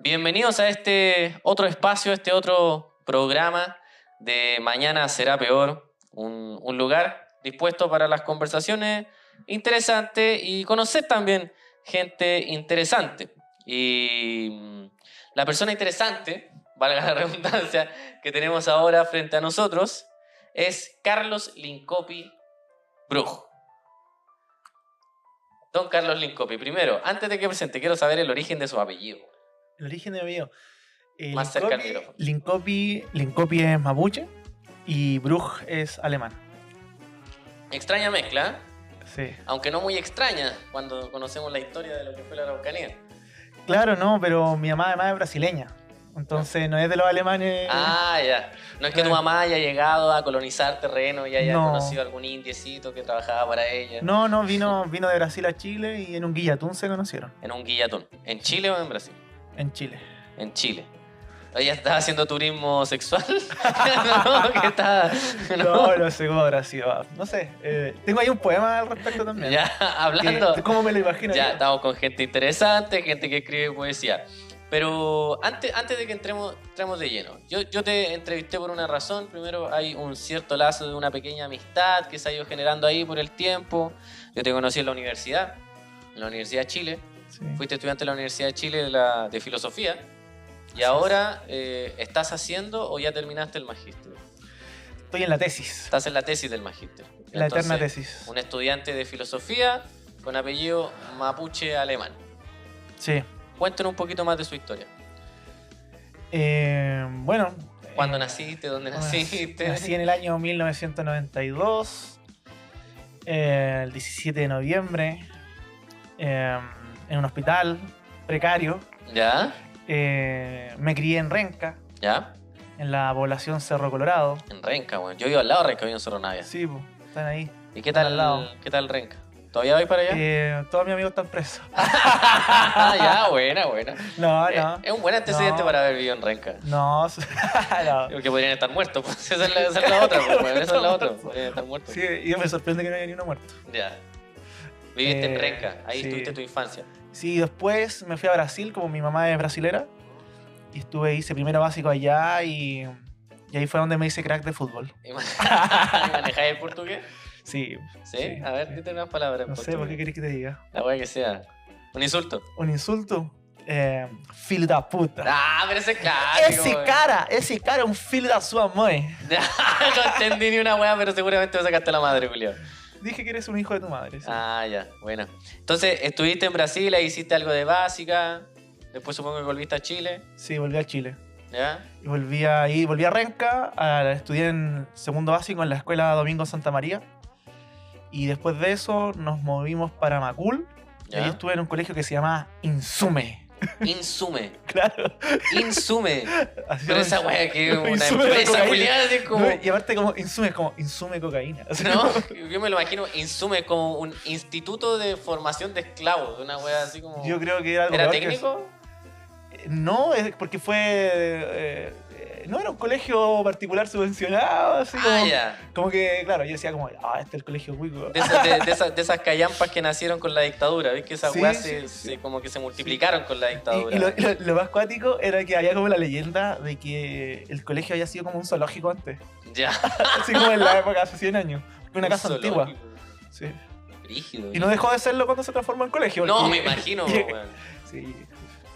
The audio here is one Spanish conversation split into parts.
Bienvenidos a este otro espacio, este otro programa de Mañana Será Peor, un lugar dispuesto para las conversaciones interesantes y conocer también gente interesante. Y la persona interesante, valga la redundancia, que tenemos ahora frente a nosotros es Carlos Lincopi Bruj. Don Carlos Lincopi, primero, antes de que presente, quiero saber el origen de su apellido. El origen de mi apellido. Más cerca al micrófono. Lincopi es mapuche y Bruj es alemán. Extraña mezcla, Sí. aunque no muy extraña cuando conocemos la historia de lo que fue la Araucanía. Claro, no, pero mi mamá además es brasileña. Entonces no es de los alemanes. Ah, ya. No es que tu mamá haya llegado a colonizar terreno y haya No. conocido algún indiecito que trabajaba para ella. No, vino de Brasil a Chile y en un guillatún se conocieron. En un guillatún. ¿En Chile o en Brasil? En Chile. En Chile. ¿Ella estaba haciendo turismo sexual? No, ¿qué estaba? No sé cómo habrá sido. No sé. Tengo ahí un poema al respecto también. Ya, hablando. ¿Cómo me lo imagino? Ya, yo? estamos con gente interesante, gente que escribe poesía. Pero antes de que entremos de lleno, yo te entrevisté por una razón. Primero, hay un cierto lazo de una pequeña amistad que se ha ido generando ahí por el tiempo. Yo te conocí en la Universidad de Chile. Sí. Fuiste estudiante de la Universidad de Chile de filosofía. Y Así ahora, ¿estás haciendo o ya terminaste el magíster? Estoy en la tesis. Estás en la tesis del magíster. La Entonces, eterna tesis. Un estudiante de filosofía con apellido mapuche alemán. Sí. Cuéntanos un poquito más de su historia. Bueno. ¿Cuándo naciste? ¿Dónde naciste? Nací en el año 1992, el 17 de noviembre, en un hospital precario. ¿Ya? Me crié en Renca, ¿Ya? en la población Cerro Colorado. En Renca, weón. Yo vivo al lado de Renca, vivo en Cerro Navia. Sí, pues, están ahí. ¿Y qué están al tal, lado. qué tal Renca? ¿Todavía vais para allá? Todos mis amigos están presos. Ya, buena. No. Es un buen antecedente No. para haber vivido en Renca. No. Porque podrían estar muertos, pues. Esa es la otra, pues, weón. Esa es la otra. Podrían estar muertos. Sí, y me sorprende que no haya ni uno muerto. Ya. Viviste en Renca, ahí sí. tuviste tu infancia. Sí, después me fui a Brasil, como mi mamá es brasilera. Y hice primero básico allá y ahí fue donde me hice crack de fútbol. ¿Y manejáis el portugués? Sí. ¿Sí? A ver, dite unas palabras. No sé, ¿por qué querés que te diga? La wea que sea. Un insulto. ¿Un insulto? Filho da puta. Ah, pero ese es clásico. Esse cara é um filho da sua mãe. No entendí ni una wea, pero seguramente me sacaste la madre, Julio. Dije que eres un hijo de tu madre. Sí. Ah, ya, bueno. Entonces, estuviste en Brasil, ahí hiciste algo de básica. Después supongo que volviste a Chile. Sí, volví a Chile. ¿Ya? Y volví a Renca, estudié en segundo básico en la escuela Domingo Santa María. Y después de eso nos movimos para Macul. Y ¿Ya? ahí estuve en un colegio que se llama Insume. Insume. Claro. Insume. Así Pero se llama. esa wea que es una Insume de empresa cocaína. culiada, así como... No, y aparte como Insume es como Insume cocaína. Así ¿No? como- Yo me lo imagino, Insume, como un instituto de formación de esclavos. Una wea así como... Yo creo que era algo ¿Era peor que técnico? No, es porque no era un colegio particular subvencionado, así como, Ya. como que, claro, yo decía como, este es el colegio cuico. De esas callampas que nacieron con la dictadura. ¿Ves que esas Sí, weas sí. como que se multiplicaron con la dictadura? Y lo más cuático era que había como la leyenda de que el colegio había sido como un zoológico antes, Ya. así como en la época hace 100 años, una casa Un antigua. zoológico. Sí. Brígido. Y no dejó de serlo cuando se transformó en colegio. No, porque- me imagino, y- weón. Sí.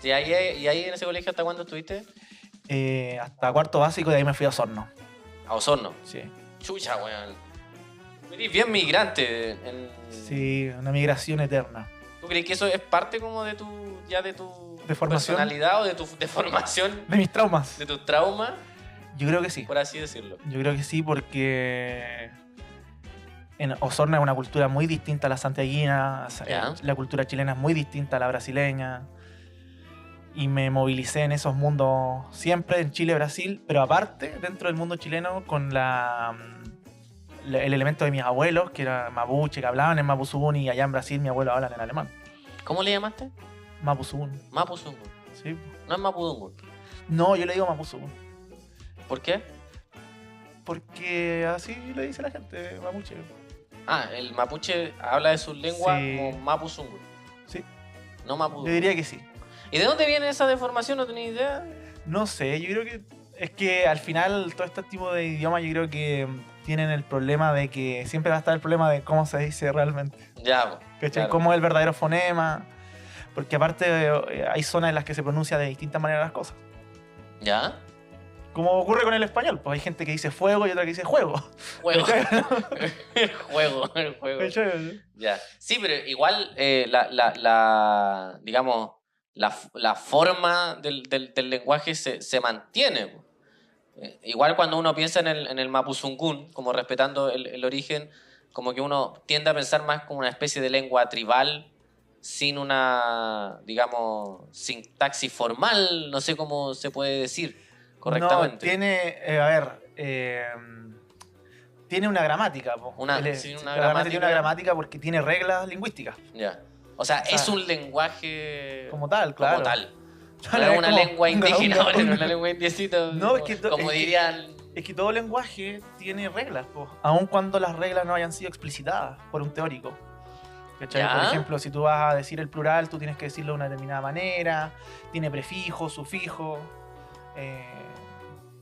¿Y ahí en ese colegio hasta cuándo estuviste? Hasta cuarto básico y de ahí me fui a Osorno. A Osorno. Sí. Chucha, weón. Eres bien migrante. Sí, una migración eterna. ¿Tú crees que eso es parte como de tu ¿De formación? personalidad o de tu formación, De mis traumas. de tu trauma, Yo creo que sí. por así decirlo? Yo creo que sí, porque en Osorno es una cultura muy distinta a la santiaguina, Ya. la cultura chilena es muy distinta a la brasileña. Y me movilicé en esos mundos siempre, en Chile, Brasil, pero aparte, dentro del mundo chileno, con el elemento de mis abuelos, que era mapuche, que hablaban en mapuzungún, y allá en Brasil mi abuelo hablan en alemán. ¿Cómo le llamaste? Mapuzungún, Mapuzungun. ¿sí? No es Mapudungun. No, yo le digo mapuzungún, ¿Por qué? porque así le dice la gente, mapuche. Ah, el mapuche habla de sus lenguas Sí. como Mapuzungun. Sí, No yo Mapudungun. diría que sí. ¿Y de dónde viene esa deformación? ¿No tenía idea? No sé, yo creo que es que al final todo este tipo de idiomas yo creo que tienen el problema de que siempre va a estar el problema de cómo se dice realmente. Ya, po, ¿Cachai? claro. Cómo es el verdadero fonema. Porque aparte hay zonas en las que se pronuncia de distintas maneras las cosas. ¿Ya? Como ocurre con el español, pues hay gente que dice fuego y otra que dice juego. Juego. ¿Cachai? El juego. ¿Cachai? Ya. Sí, pero igual, digamos, la forma del lenguaje se mantiene, po. Igual cuando uno piensa en el Mapuzungún, como respetando el origen, como que uno tiende a pensar más como una especie de lengua tribal, sin una, digamos, sintaxis formal, no sé cómo se puede decir correctamente. No, tiene, tiene una gramática. Po. Sí, una claramente gramática. tiene una gramática porque tiene reglas lingüísticas. Ya. O sea, es un lenguaje como tal, claro. Como tal. Claro, No es es una como lengua indígena, no es un- una lengua indiecita. No, es que como dirían. Es que todo lenguaje tiene reglas, po, aun cuando las reglas no hayan sido explicitadas por un teórico. ¿Cachai? Ya. Por ejemplo, si tú vas a decir el plural, tú tienes que decirlo de una determinada manera, tiene prefijo, sufijo.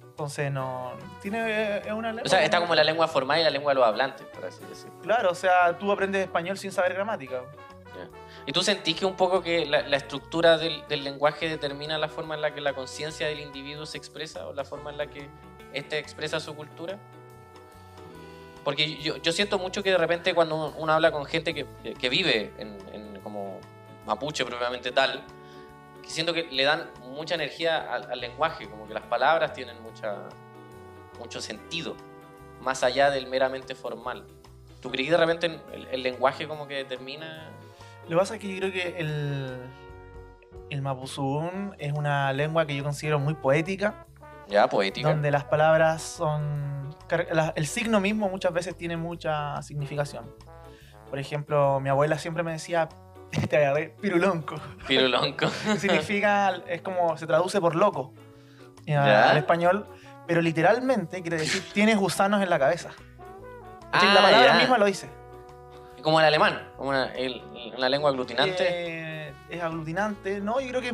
Entonces no. Tiene es una lengua. O sea, está como la lengua formal y la lengua de los hablantes, por así decirlo. Claro, o sea, tú aprendes español sin saber gramática. Ya. ¿Y tú sentís que un poco que la estructura del lenguaje determina la forma en la que la conciencia del individuo se expresa o la forma en la que éste expresa su cultura? Porque yo siento mucho que de repente cuando uno habla con gente que vive en como mapuche propiamente tal, que siento que le dan mucha energía al lenguaje, como que las palabras tienen mucho sentido, más allá del meramente formal. ¿Tú crees que de repente el lenguaje como que determina? Lo que pasa es que yo creo que el Mapuzungún es una lengua que yo considero muy poética, Ya, poética. donde las palabras son... El signo mismo muchas veces tiene mucha significación. Por ejemplo, mi abuela siempre me decía, te agarré, pirulonco. Pirulonco. Que significa, es como, se traduce por loco Ya. al español, pero literalmente quiere decir, tienes gusanos en la cabeza. Ah, La palabra ya. misma lo dice. Como el alemán, como una lengua aglutinante. Es aglutinante. No, yo creo que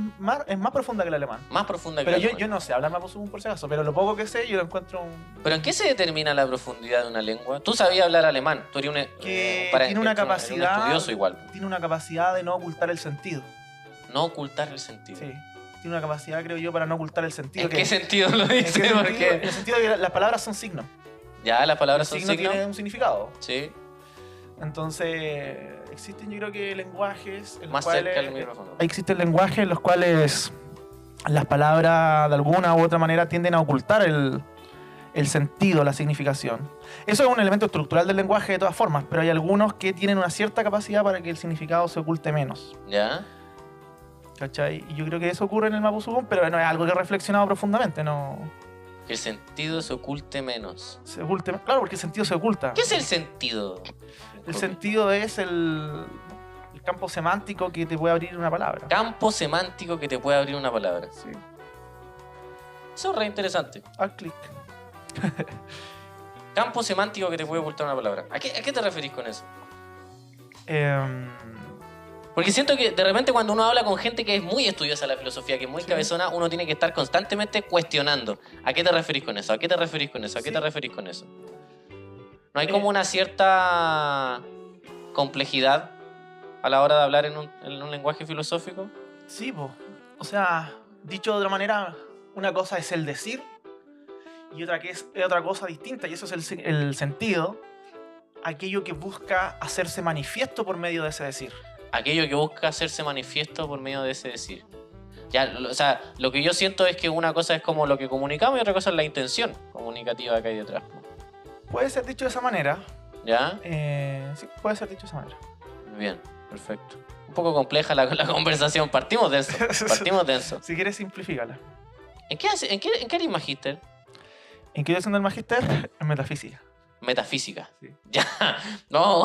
es más profunda que el alemán. Más profunda que Pero el alemán. yo no sé hablar Mapuzungún por si acaso, pero lo poco que sé yo lo encuentro ¿Pero en qué se determina la profundidad de una lengua? Tú sabías hablar alemán, tú eres que un tiene una capacidad, un estudioso igual. tiene una capacidad de no ocultar el sentido. No ocultar el sentido. Sí. Tiene una capacidad, creo yo, para no ocultar el sentido. ¿En qué sentido lo ¿En qué dice? sentido? Porque En el sentido de que las palabras son signos. ya las palabras El son signo signos. tiene un significado. Sí, Entonces, existen yo creo que lenguajes en los más cuales... cerca del micrófono. Existen lenguajes en los cuales las palabras de alguna u otra manera tienden a ocultar el sentido, la significación. Eso es un elemento estructural del lenguaje de todas formas, pero hay algunos que tienen una cierta capacidad para que el significado se oculte menos. ¿Ya? ¿Cachai? Y yo creo que eso ocurre en el Mapuzungún, pero no es algo que he reflexionado profundamente, no... Que el sentido se oculte menos. Se oculte, claro, porque el sentido se oculta. ¿Qué es el sentido? El sentido es el campo semántico que te puede abrir una palabra. Campo semántico que te puede abrir una palabra. Sí. Eso es re interesante. Al clic. Campo semántico que te puede ocultar una palabra. ¿A qué te referís con eso? Porque siento que de repente cuando uno habla con gente que es muy estudiosa de la filosofía, que es muy Sí. cabezona, uno tiene que estar constantemente cuestionando. ¿A qué te referís con eso? ¿A qué te referís con eso? ¿A qué Sí. te referís con eso? ¿No hay como una cierta complejidad a la hora de hablar en un lenguaje filosófico? Sí, po. O sea, dicho de otra manera, una cosa es el decir y otra que es otra cosa distinta, y eso es el sentido, aquello que busca hacerse manifiesto por medio de ese decir. Aquello que busca hacerse manifiesto por medio de ese decir. Ya, o sea, lo que yo siento es que una cosa es como lo que comunicamos y otra cosa es la intención comunicativa que hay detrás. Puede ser dicho de esa manera. ¿Ya? Sí, puede ser dicho de esa manera. Bien, perfecto. Un poco compleja la conversación. Partimos denso. Partimos denso. Si quieres, simplifícala. ¿En qué eres magíster? ¿En qué estoy haciendo el magíster? En metafísica. Metafísica. Sí. Ya. No.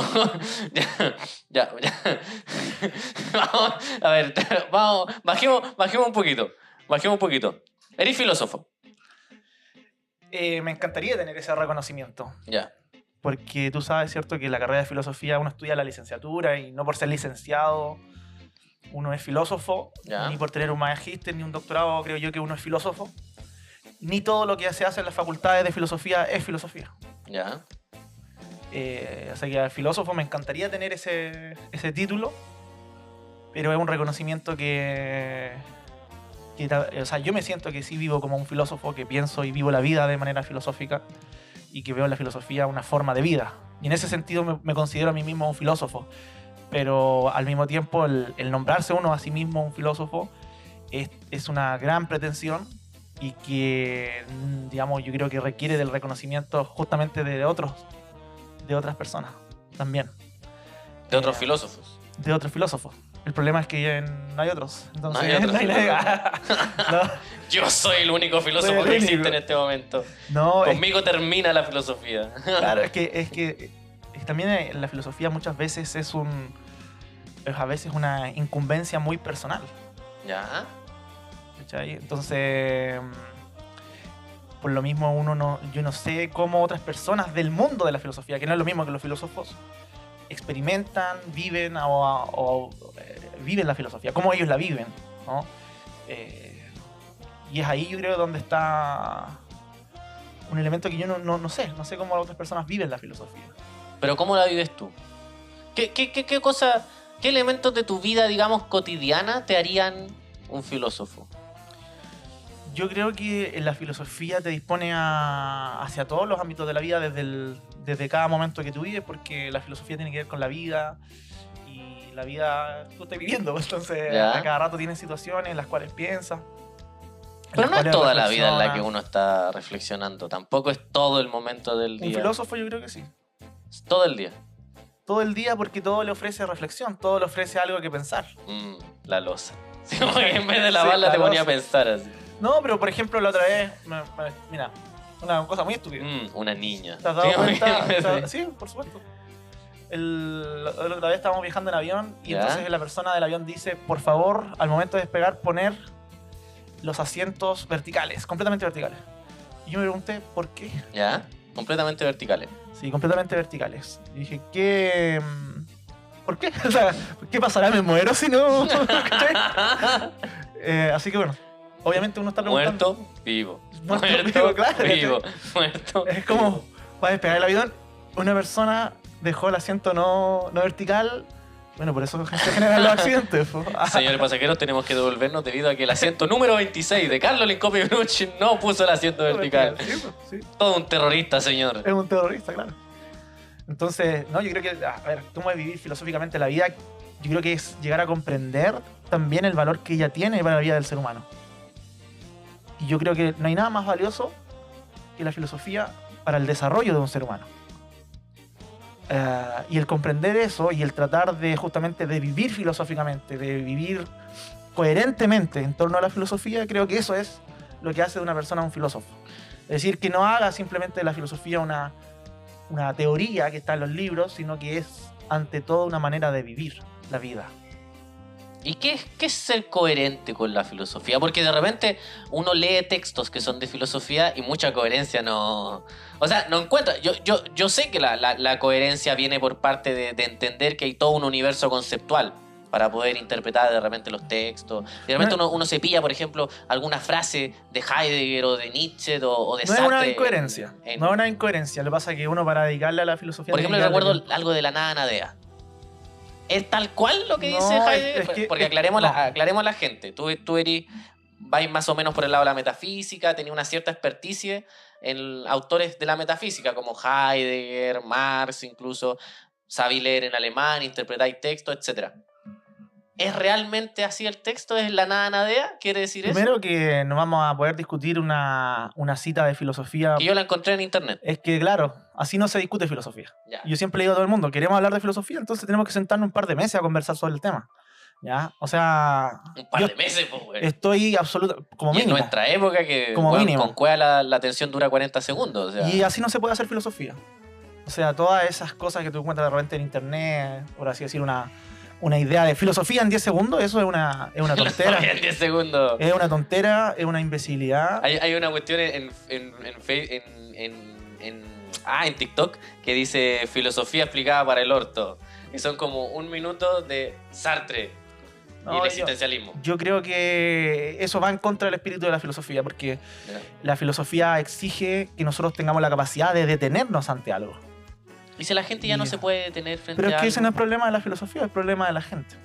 Ya. Vamos, a ver, vamos, bajemos un poquito. Bajemos un poquito. Eres filósofo. Me encantaría tener ese reconocimiento. Ya. Porque tú sabes, ¿cierto?, que la carrera de filosofía uno estudia la licenciatura y no por ser licenciado uno es filósofo, Ya. ni por tener un magíster ni un doctorado creo yo que uno es filósofo. Ni todo lo que se hace en las facultades de filosofía es filosofía. Ya. O sea que filósofo me encantaría tener ese título, pero es un reconocimiento o sea, yo me siento que sí vivo como un filósofo, que pienso y vivo la vida de manera filosófica y que veo en la filosofía una forma de vida. Y en ese sentido me considero a mí mismo un filósofo. Pero al mismo tiempo el nombrarse uno a sí mismo un filósofo es una gran pretensión y que, digamos, yo creo que requiere del reconocimiento justamente de otras personas también. De otros filósofos. De otros filósofos. El problema es que no hay otros. Entonces, No hay otros no, Yo soy el único filósofo Soy el que existe único. en este momento. no, Conmigo termina la filosofía. claro, es que también la filosofía muchas veces es a veces una incumbencia muy personal. Ya. ¿Cachai? Entonces, por lo mismo yo no sé cómo otras personas del mundo de la filosofía, que no es lo mismo que los filósofos, experimentan, viven viven la filosofía, cómo ellos la viven, ¿no? Y es ahí yo creo donde está un elemento que yo no sé cómo otras personas viven la filosofía. Pero ¿cómo la vives tú? ¿Qué cosa, qué elementos de tu vida, digamos, cotidiana te harían un filósofo? Yo creo que la filosofía te dispone hacia todos los ámbitos de la vida desde cada momento que tú vives, porque la filosofía tiene que ver con la vida y la vida tú estás viviendo, entonces Ya. a cada rato tienes situaciones en las cuales piensas. Pero no es toda la vida en la que uno está reflexionando. Tampoco es todo el momento del Un día. filósofo yo creo que sí. Es todo el día. Todo el día porque todo le ofrece reflexión, todo le ofrece algo que pensar. La loza. Sí, como que en vez de lavarla la te ponía a loza. pensar así. No, pero por ejemplo la otra vez, mira, una cosa muy estúpida. Una niña. ¿Te has dado Sí, cuenta? sí. Sí, por supuesto. La otra vez estábamos viajando en avión y ¿Ya? entonces la persona del avión dice, por favor, al momento de despegar, poner los asientos verticales, completamente verticales. Y yo me pregunté, ¿por qué? ¿Ya? Completamente verticales. Sí, completamente verticales. Y dije, ¿por qué? O sea, ¿qué pasará? ¿Me muero si no? ¿Cachai? Así que bueno, obviamente uno está preguntando. Muerto, vivo. Muerto, vivo, claro. vivo. Muerto. Es como, va a despegar el avión, una persona dejó el asiento no vertical. Bueno, por eso se generan los accidentes. Señores pasajeros, tenemos que devolvernos debido a que el asiento número 26 de Carlos Lincopio Minucci no puso el asiento vertical. Sí. Todo un terrorista, señor. Es un terrorista, claro. Entonces, no, yo creo que, a ver, cómo es vivir filosóficamente la vida, yo creo que es llegar a comprender también el valor que ella tiene para la vida del ser humano. Y yo creo que no hay nada más valioso que la filosofía para el desarrollo de un ser humano. Y el comprender eso y el tratar de justamente de vivir filosóficamente, de vivir coherentemente en torno a la filosofía, creo que eso es lo que hace de una persona un filósofo. Es decir, que no haga simplemente de la filosofía una teoría que está en los libros, sino que es ante todo una manera de vivir la vida. ¿Y qué es ser coherente con la filosofía? Porque de repente uno lee textos que son de filosofía y mucha coherencia no... O sea, no encuentra... Yo sé que la coherencia viene por parte de entender que hay todo un universo conceptual para poder interpretar de repente los textos. Y de repente uno se pilla, por ejemplo, alguna frase de Heidegger o de Nietzsche o de No es Sartre. una incoherencia. No es una incoherencia. Lo que pasa es que uno para dedicarle a la filosofía... Por tiene ejemplo, que darle recuerdo algo de la nada nadea. ¿Es tal cual lo que No, dice Heidegger? es que- Porque es- aclaremos, no. aclaremos a la gente. Tú vais más o menos por el lado de la metafísica, tenías una cierta experticia en autores de la metafísica, como Heidegger, Marx, incluso sabí leer en alemán, interpretáis textos, etc. ¿Es realmente así el texto? ¿Es la nada nadea? ¿Quiere decir Primero que no vamos a poder discutir una cita de filosofía. eso? Que yo la encontré en internet. Es que, claro, así no se discute filosofía. Ya. Yo siempre le digo a todo el mundo, queremos hablar de filosofía, entonces tenemos que sentarnos un par de meses a conversar sobre el tema. ¿Ya? O sea, Un par yo de meses, pues, güey. estoy absoluto, como Y en mínimo. nuestra época, que Como weón, mínimo. con cueva la atención dura 40 segundos. O sea, Y así no se puede hacer filosofía. O sea, todas esas cosas que tú encuentras de repente en internet, por así decir, una idea de filosofía en 10 segundos, eso es una tontera. en 10 segundos. Es una tontera, es una imbecilidad. Hay una cuestión en TikTok que dice filosofía explicada para el orto. Y son como un minuto de Sartre. y No, el existencialismo. yo creo que eso va en contra del espíritu de la filosofía, porque Ya. la filosofía exige que nosotros tengamos la capacidad de detenernos ante algo. Y si la gente ya no se puede detener frente Pero es a que ese algo. no es el problema de la filosofía, es el problema de la gente.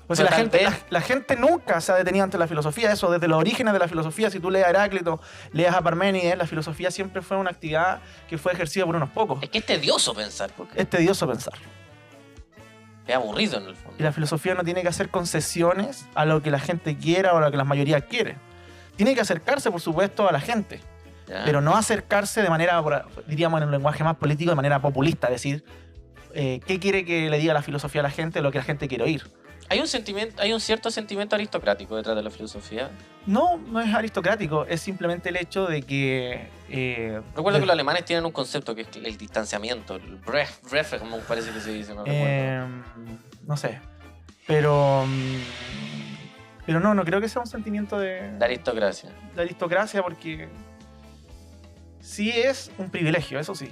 O sea, Pero tal vez- la gente nunca se ha detenido ante la filosofía. Eso, desde los orígenes de la filosofía, si tú lees a Heráclito, lees a Parménides, la filosofía siempre fue una actividad que fue ejercida por unos pocos. Es que es tedioso pensar, porque Es tedioso pensar. es aburrido en el fondo. Y la filosofía no tiene que hacer concesiones a lo que la gente quiera o a lo que la mayoría quiere. Tiene que acercarse, por supuesto, a la gente, Ya. pero no acercarse de manera, diríamos en un lenguaje más político, de manera populista. Es decir, ¿qué quiere que le diga la filosofía a la gente? Lo que la gente quiere oír. Hay un cierto sentimiento aristocrático detrás de la filosofía. No, no es aristocrático, es simplemente el hecho de que... Recuerdo que los alemanes tienen un concepto que es el distanciamiento, el Brefe, como parece que se dice, no recuerdo. no sé, pero... pero no creo que sea un sentimiento De aristocracia. de aristocracia, porque sí es un privilegio, eso sí.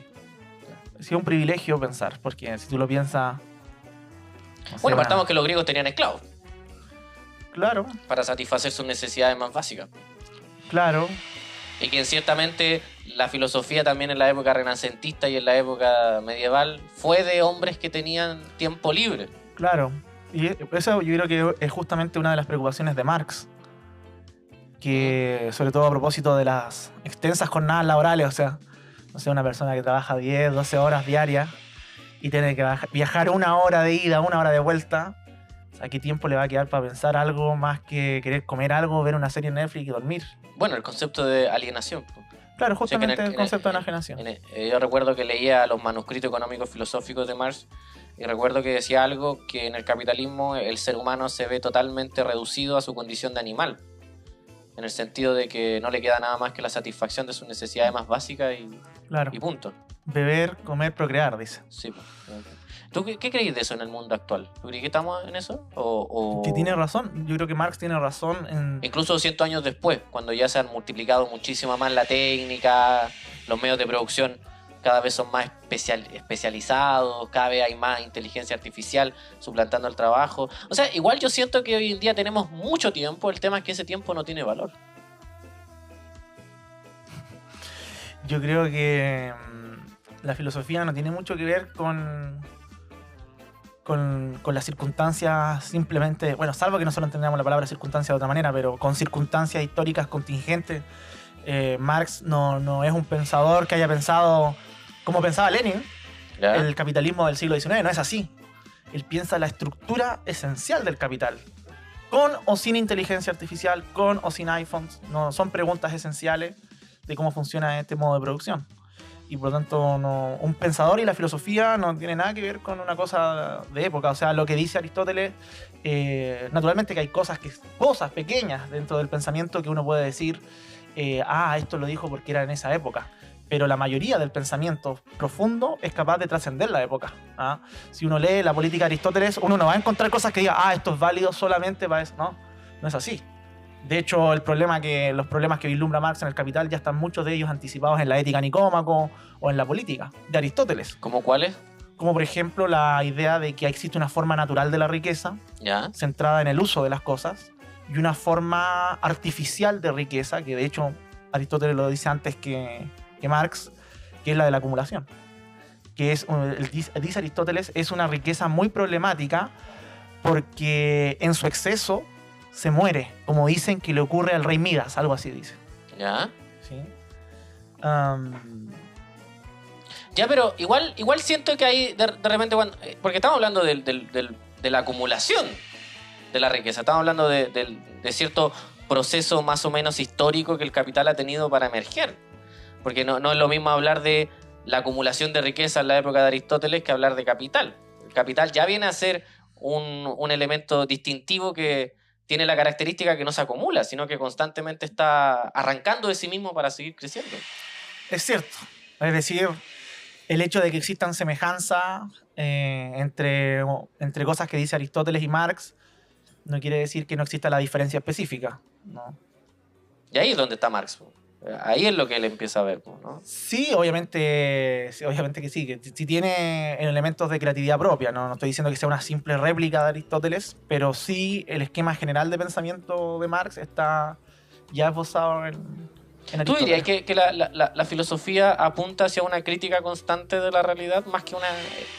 Sí es un privilegio pensar, porque si tú lo piensas... no sé, Bueno, partamos que los griegos tenían esclavos Claro, para satisfacer sus necesidades más básicas. claro. Y que ciertamente la filosofía también en la época renacentista y en la época medieval fue de hombres que tenían tiempo libre. Claro, y eso yo creo que es justamente una de las preocupaciones de Marx, que sobre todo a propósito de las extensas jornadas laborales, o sea, no sé, una persona que trabaja 10, 12 horas diarias y tiene que viajar 1 hora de ida, 1 hora de vuelta, o sea, ¿qué tiempo le va a quedar para pensar algo más que querer comer algo, ver una serie en Netflix y dormir? Bueno, el concepto de alienación. Claro, O sea, que justamente el concepto de enajenación. Yo recuerdo que leía los manuscritos económicos filosóficos de Marx y recuerdo que decía algo que en el capitalismo el ser humano se ve totalmente reducido a su condición de animal, en el sentido de que no le queda nada más que la satisfacción de sus necesidades más básicas Claro, y punto. beber, comer, procrear, dice. Sí. ¿Tú qué crees de eso en el mundo actual? ¿Tú crees que estamos en eso? Que tiene razón, yo creo que Marx tiene razón en... Incluso 100 años después, cuando ya se han multiplicado muchísimo más la técnica, los medios de producción cada vez son más especializados, cada vez hay más inteligencia artificial suplantando el trabajo. O sea, igual yo siento que hoy en día tenemos mucho tiempo, el tema es que ese tiempo no tiene valor. Yo creo que la filosofía no tiene mucho que ver con las circunstancias simplemente, bueno, salvo que nosotros entendamos la palabra circunstancia de otra manera, pero con circunstancias históricas contingentes. Marx no es un pensador que haya pensado como pensaba Lenin, ¿Ya? el capitalismo del siglo XIX, no es así. Él piensa la estructura esencial del capital, con o sin inteligencia artificial, con o sin iPhones, no son preguntas esenciales de cómo funciona este modo de producción. Y por lo tanto, un pensador y la filosofía no tiene nada que ver con una cosa de época. O sea, lo que dice Aristóteles, naturalmente que hay cosas pequeñas dentro del pensamiento que uno puede decir, esto lo dijo porque era en esa época. Pero la mayoría del pensamiento profundo es capaz de trascender la época. ¿Ah? Si uno lee la política de Aristóteles, uno no va a encontrar cosas que diga, esto es válido solamente para eso. No es así. De hecho, los problemas que vislumbra Marx en el Capital ya están muchos de ellos anticipados en la Ética Nicómaco o en la política de Aristóteles. ¿Cómo cuáles? Como por ejemplo la idea de que existe una forma natural de la riqueza, ¿Ya? centrada en el uso de las cosas, y una forma artificial de riqueza, que de hecho Aristóteles lo dice antes que Marx, que es la de la acumulación. Que es, dice Aristóteles, es una riqueza muy problemática porque en su exceso se muere, como dicen que le ocurre al rey Midas, algo así dice. ¿Ya? ¿Sí? Ya, pero igual siento que hay de repente porque estamos hablando de la acumulación de la riqueza, estamos hablando de cierto proceso más o menos histórico que el capital ha tenido para emerger. Porque no es lo mismo hablar de la acumulación de riqueza en la época de Aristóteles que hablar de capital. El capital ya viene a ser un elemento distintivo que tiene la característica que no se acumula, sino que constantemente está arrancando de sí mismo para seguir creciendo. Es cierto. Es decir, el hecho de que existan semejanzas entre cosas que dice Aristóteles y Marx no quiere decir que no exista la diferencia específica, ¿no? Y ahí es donde está Marx. Ahí es lo que él empieza a ver, ¿no? Sí, obviamente que sí, que sí tiene elementos de creatividad propia, ¿no? No estoy diciendo que sea una simple réplica de Aristóteles, pero sí el esquema general de pensamiento de Marx está ya esbozado en ¿Tú dirías Aristóteles. que la filosofía apunta hacia una crítica constante de la realidad más que una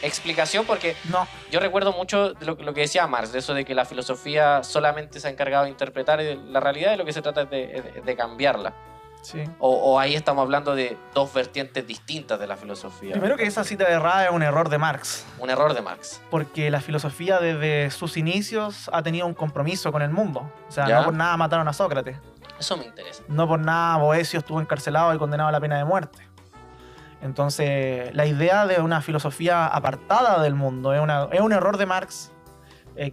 explicación? Porque No, yo recuerdo mucho de lo que decía Marx, de eso de que la filosofía solamente se ha encargado de interpretar la realidad y lo que se trata es de cambiarla. sí. O ahí estamos hablando de dos vertientes distintas de la filosofía. Primero que esa cita de Ra es un error de Marx, Un error de Marx. porque la filosofía desde sus inicios ha tenido un compromiso con el mundo. O sea, ¿Ya? no por nada mataron a Sócrates. Eso me interesa. No por nada Boecio estuvo encarcelado y condenado a la pena de muerte. Entonces, la idea de una filosofía apartada del mundo es un error de Marx.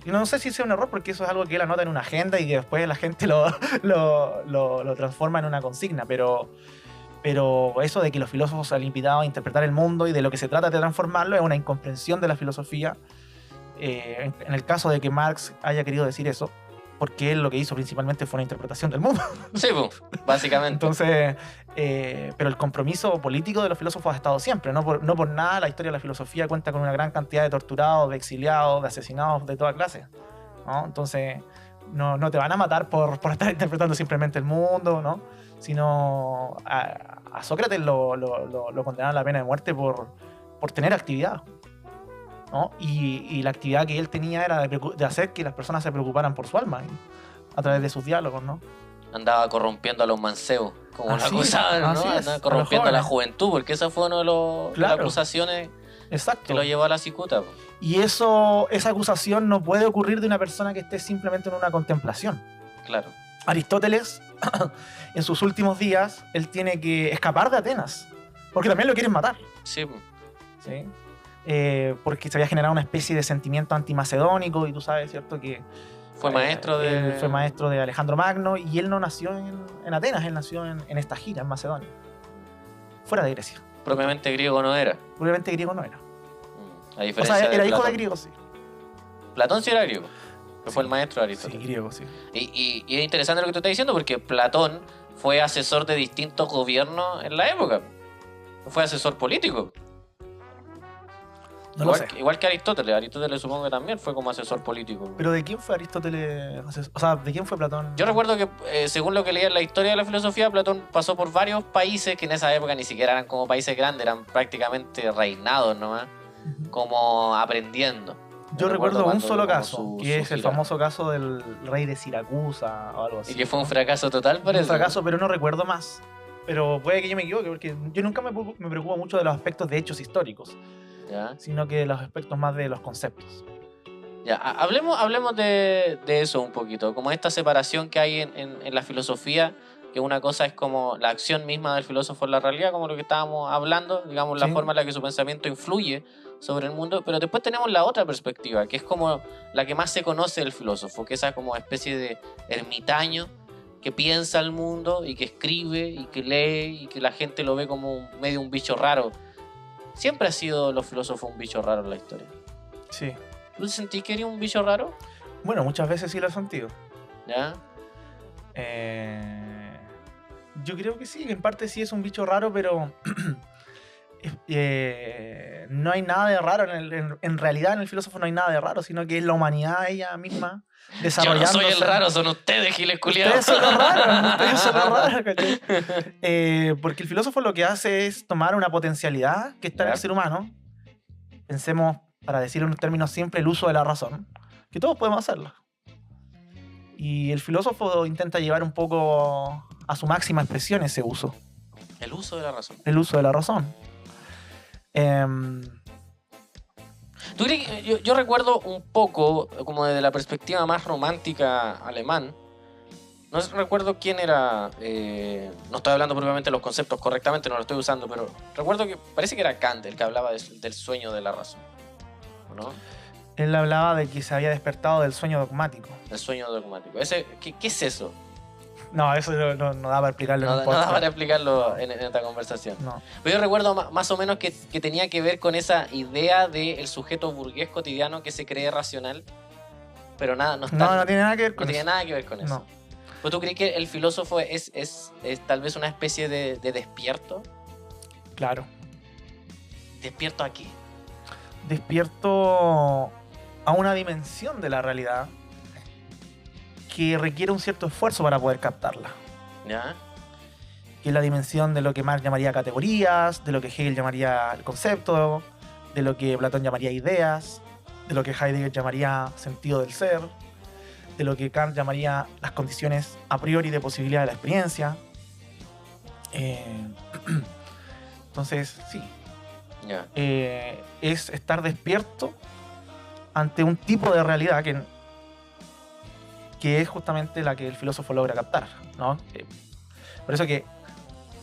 No sé si sea un error porque eso es algo que él anota en una agenda y que después la gente lo transforma en una consigna, pero eso de que los filósofos se han limitado a interpretar el mundo y de lo que se trata de transformarlo es una incomprensión de la filosofía. En el caso de que Marx haya querido decir eso, porque él lo que hizo principalmente fue una interpretación del mundo. Sí, pues, básicamente. Entonces, pero el compromiso político de los filósofos ha estado siempre. No por nada la historia de la filosofía cuenta con una gran cantidad de torturados, de exiliados, de asesinados de toda clase, ¿no? Entonces, no te van a matar por estar interpretando simplemente el mundo, ¿no? Sino a Sócrates lo condenaron a la pena de muerte por tener actividad, ¿no? Y la actividad que él tenía era de hacer que las personas se preocuparan por su alma a través de sus diálogos, ¿no? Andaba corrompiendo a los mancebos, como lo Así es, acusaban, ¿no? así es, Andaba a corrompiendo a los la jóvenes. juventud, porque esa fue una de las Claro. acusaciones Exacto. que lo llevó a la cicuta. Y esa acusación no puede ocurrir de una persona que esté simplemente en una contemplación. Claro. Aristóteles, en sus últimos días, él tiene que escapar de Atenas, porque también lo quieren matar, Sí, ¿sí? Porque se había generado una especie de sentimiento antimacedónico, y tú sabes, ¿cierto? Que fue maestro de... él fue maestro de Alejandro Magno, y él no nació en Atenas, él nació en esta gira, en Macedonia, fuera de Grecia. Propiamente griego no era. Probablemente griego no era. A O diferencia sea, de era hijo Platón. de griegos, sí. Platón sí era griego, que fue Sí. el maestro de Sí, Aristóteles. griego, sí. Y es interesante lo que tú estás diciendo, porque Platón fue asesor de distintos gobiernos en la época. Fue asesor político. No lo sé. Igual que Aristóteles. Aristóteles supongo que también fue como asesor político. ¿Pero de quién fue Aristóteles? O sea, ¿de quién fue Platón? Yo recuerdo que, según lo que leía en la historia de la filosofía, Platón pasó por varios países que en esa época ni siquiera eran como países grandes, eran prácticamente reinados nomás, Ujú. como aprendiendo. Yo recuerdo un cuando solo como caso, que es el gira. famoso caso del rey de Siracusa o algo así. Y que fue un fracaso total, parece. Un fracaso, pero no recuerdo más. Pero puede que yo me equivoque, porque yo nunca me preocupo mucho de los aspectos de hechos históricos, ¿Ya? sino que de los aspectos más de los conceptos. Ya, hablemos de eso un poquito, como esta separación que hay en la filosofía, que una cosa es como la acción misma del filósofo en la realidad, como lo que estábamos hablando, digamos, la Sí. forma en la que su pensamiento influye sobre el mundo, pero después tenemos la otra perspectiva, que es como la que más se conoce del filósofo, que esa como especie de ermitaño que piensa el mundo y que escribe y que lee y que la gente lo ve como medio un bicho raro. Siempre ha sido los filósofos un bicho raro en la historia. Sí. ¿Tú sentís que eres un bicho raro? Bueno, muchas veces sí lo he sentido. ¿Ya? Yo creo que sí, en parte sí es un bicho raro, pero no hay nada de raro. En realidad en el filósofo no hay nada de raro, sino que es la humanidad ella misma Yo no desarrollándose. soy el raro, son ustedes, giles culiados. Ustedes son los raros, ustedes son los raros, ¿cachai? Porque el filósofo lo que hace es tomar una potencialidad que está en el Ya. ser humano. Pensemos, para decirlo en términos simples, el uso de la razón, que todos podemos hacerlo. Y el filósofo intenta llevar un poco a su máxima expresión ese uso, El uso de la razón. el uso de la razón. ¿Tú crees que- yo recuerdo un poco, como desde la perspectiva más romántica alemán, no recuerdo quién era, no estoy hablando propiamente de los conceptos correctamente, no lo estoy usando, pero recuerdo que parece que era Kant el que hablaba del sueño de la razón, ¿o no? Él hablaba de que se había despertado del sueño dogmático. El sueño dogmático. ¿Qué es eso? No, eso no da para explicarlo en No, un no podcast. da para explicarlo en esta conversación. No. Pero yo recuerdo más o menos que tenía que ver con esa idea del sujeto burgués cotidiano que se cree racional, pero nada, no está. No tiene nada que ver no con tiene eso. nada que ver con eso. No. ¿Pero tú crees que el filósofo es tal vez una especie de despierto? Claro. ¿Despierto a qué? Despierto a una dimensión de la realidad que requiere un cierto esfuerzo para poder captarla. ¿Ya? Que es la dimensión de lo que Marx llamaría categorías, de lo que Hegel llamaría el concepto, de lo que Platón llamaría ideas, de lo que Heidegger llamaría sentido del ser, de lo que Kant llamaría las condiciones a priori de posibilidad de la experiencia. Entonces, sí, Ya. es estar despierto ante un tipo de realidad que es justamente la que el filósofo logra captar, ¿no? Por eso que,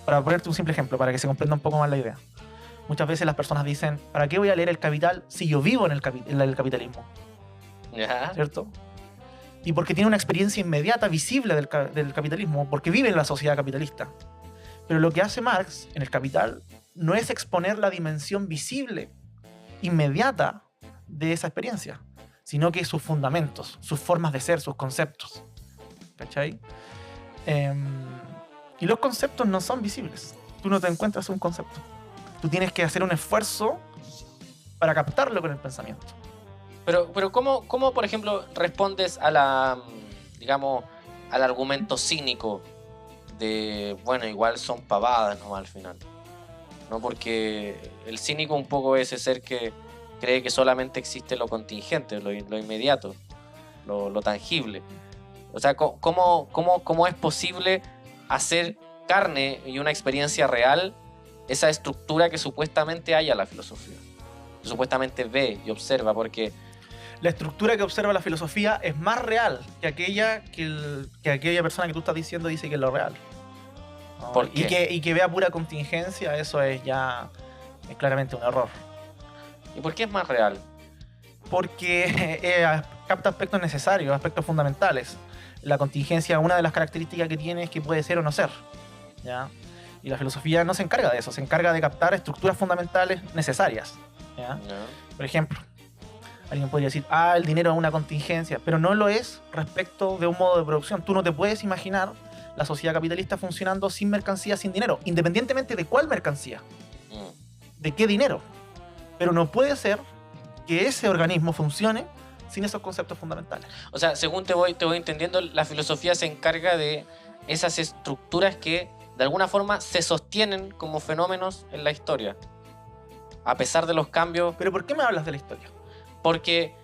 para ponerte un simple ejemplo, para que se comprenda un poco más la idea, muchas veces las personas dicen, ¿para qué voy a leer El Capital si yo vivo en el capitalismo? ¿Ya? ¿Cierto? Y porque tiene una experiencia inmediata, visible del capitalismo, porque vive en la sociedad capitalista. Pero lo que hace Marx en El Capital no es exponer la dimensión visible, inmediata de esa experiencia, sino que sus fundamentos, sus formas de ser, sus conceptos. ¿Cachai? Y los conceptos no son visibles. Tú no te encuentras un concepto. Tú tienes que hacer un esfuerzo para captarlo con el pensamiento. Pero ¿cómo, por ejemplo, respondes a digamos, al argumento cínico de, bueno, igual son pavadas nomás al final? ¿No? Porque el cínico un poco es ese ser que cree que solamente existe lo contingente, lo inmediato, lo tangible. O sea, ¿cómo es posible hacer carne y una experiencia real esa estructura que supuestamente hay a la filosofía? Que supuestamente ve y observa, porque la estructura que observa la filosofía es más real que aquella que aquella persona que tú estás diciendo dice que es lo real. ¿No? ¿Por qué? Y que vea pura contingencia, eso es claramente un error. ¿Y por qué es más real? Porque capta aspectos necesarios, aspectos fundamentales. La contingencia, una de las características que tiene es que puede ser o no ser, ¿ya? Y la filosofía no se encarga de eso, se encarga de captar estructuras fundamentales necesarias, ¿ya? No. Por ejemplo, alguien podría decir, el dinero es una contingencia, pero no lo es respecto de un modo de producción. Tú no te puedes imaginar la sociedad capitalista funcionando sin mercancía, sin dinero, independientemente de cuál mercancía, de qué dinero. Pero no puede ser que ese organismo funcione sin esos conceptos fundamentales. O sea, según te voy entendiendo, la filosofía se encarga de esas estructuras que de alguna forma se sostienen como fenómenos en la historia, a pesar de los cambios. ¿Pero por qué me hablas de la historia? Porque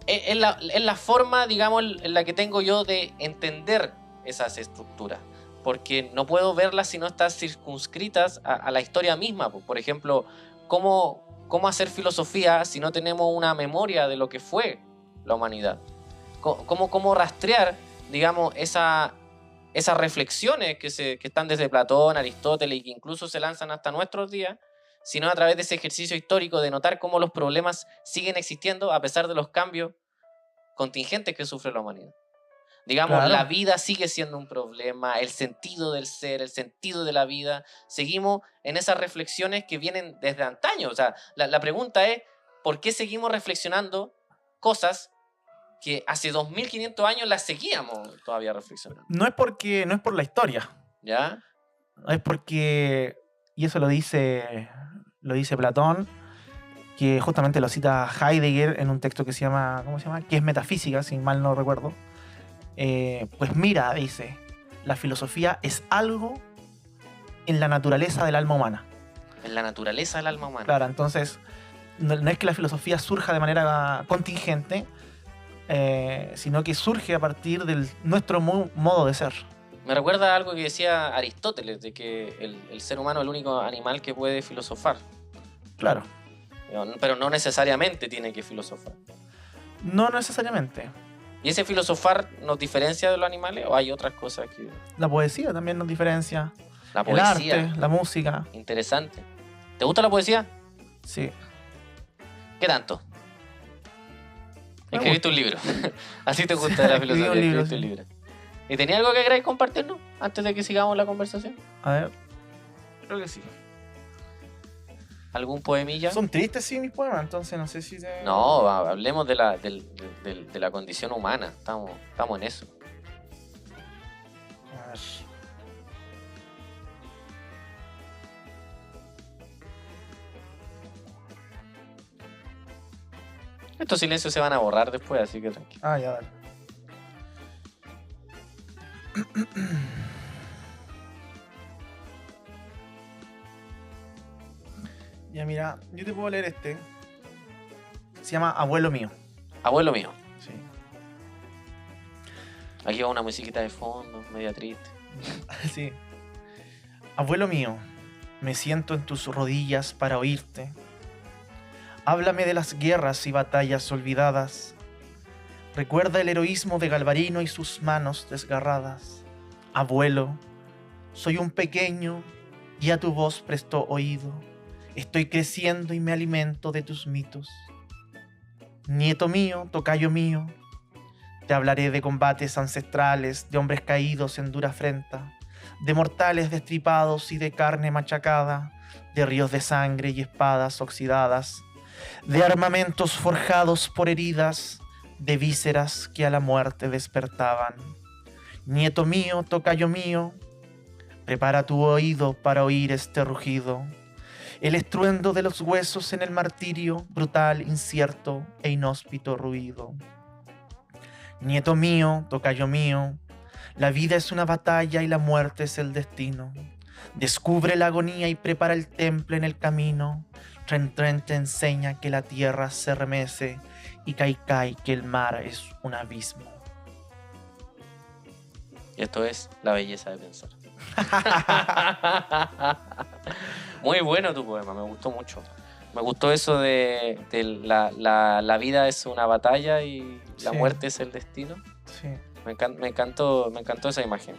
es la forma, digamos, en la que tengo yo de entender esas estructuras. Porque no puedo verlas si no están circunscritas a la historia misma. Por ejemplo, ¿cómo hacer filosofía si no tenemos una memoria de lo que fue la humanidad? ¿Cómo rastrear, digamos, esas reflexiones que están desde Platón, Aristóteles y que incluso se lanzan hasta nuestros días, sino a través de ese ejercicio histórico de notar cómo los problemas siguen existiendo a pesar de los cambios contingentes que sufre la humanidad? Digamos, Claro. La vida sigue siendo un problema, el sentido del ser, el sentido de la vida. Seguimos en esas reflexiones que vienen desde antaño. O sea, la pregunta es, ¿por qué seguimos reflexionando cosas que hace 2500 años las seguíamos todavía reflexionando? No es por la historia. ¿Ya? Es porque, y eso lo dice Platón, que justamente lo cita Heidegger en un texto que se llama, ¿cómo se llama? Que es metafísica, si mal no recuerdo. Pues mira, dice, la filosofía es algo en la naturaleza del alma humana. En la naturaleza del alma humana. Claro, entonces no es que la filosofía surja de manera contingente, sino que surge a partir de nuestro modo de ser. Me recuerda a algo que decía Aristóteles, de que el ser humano es el único animal que puede filosofar. Claro. Pero no necesariamente tiene que filosofar. No necesariamente. ¿Y ese filosofar nos diferencia de los animales o hay otras cosas que...? La poesía también nos diferencia. La El poesía. arte, la música. Interesante. ¿Te gusta la poesía? Sí. ¿Qué tanto? Me Escribiste un libro. Así te gusta la Escribí filosofía. un libro, Escribiste un sí. libro. ¿Y tenía algo que queráis compartirnos antes de que sigamos la conversación? A ver. Creo que sí. ¿Algún poemilla? Son tristes, sí, mis poemas, entonces no sé si te... No, hablemos de la condición humana. Estamos en eso. Estos silencios se van a borrar después, así que tranquilo. Ah, ya, dale. Ya, mira, yo te puedo leer este. Se llama Abuelo Mío. Abuelo mío. Sí. Aquí va una musiquita de fondo, media triste. Sí. Abuelo mío, me siento en tus rodillas para oírte. Háblame de las guerras y batallas olvidadas. Recuerda el heroísmo de Galvarino y sus manos desgarradas. Abuelo, soy un pequeño y a tu voz presto oído. Estoy creciendo y me alimento de tus mitos. Nieto mío, tocayo mío, te hablaré de combates ancestrales, de hombres caídos en dura afrenta, de mortales destripados y de carne machacada, de ríos de sangre y espadas oxidadas, de armamentos forjados por heridas, de vísceras que a la muerte despertaban. Nieto mío, tocayo mío, prepara tu oído para oír este rugido, el estruendo de los huesos en el martirio, brutal, incierto e inhóspito ruido. Nieto mío, tocayo mío, la vida es una batalla y la muerte es el destino. Descubre la agonía y prepara el temple en el camino. Tren Tren te enseña que la tierra se remece y Kai Kai que el mar es un abismo. Y esto es la belleza de pensar. Muy bueno tu poema, me gustó mucho. Me gustó eso de la vida es una batalla y la Sí. muerte es el destino. Sí. Me encantó esa imagen.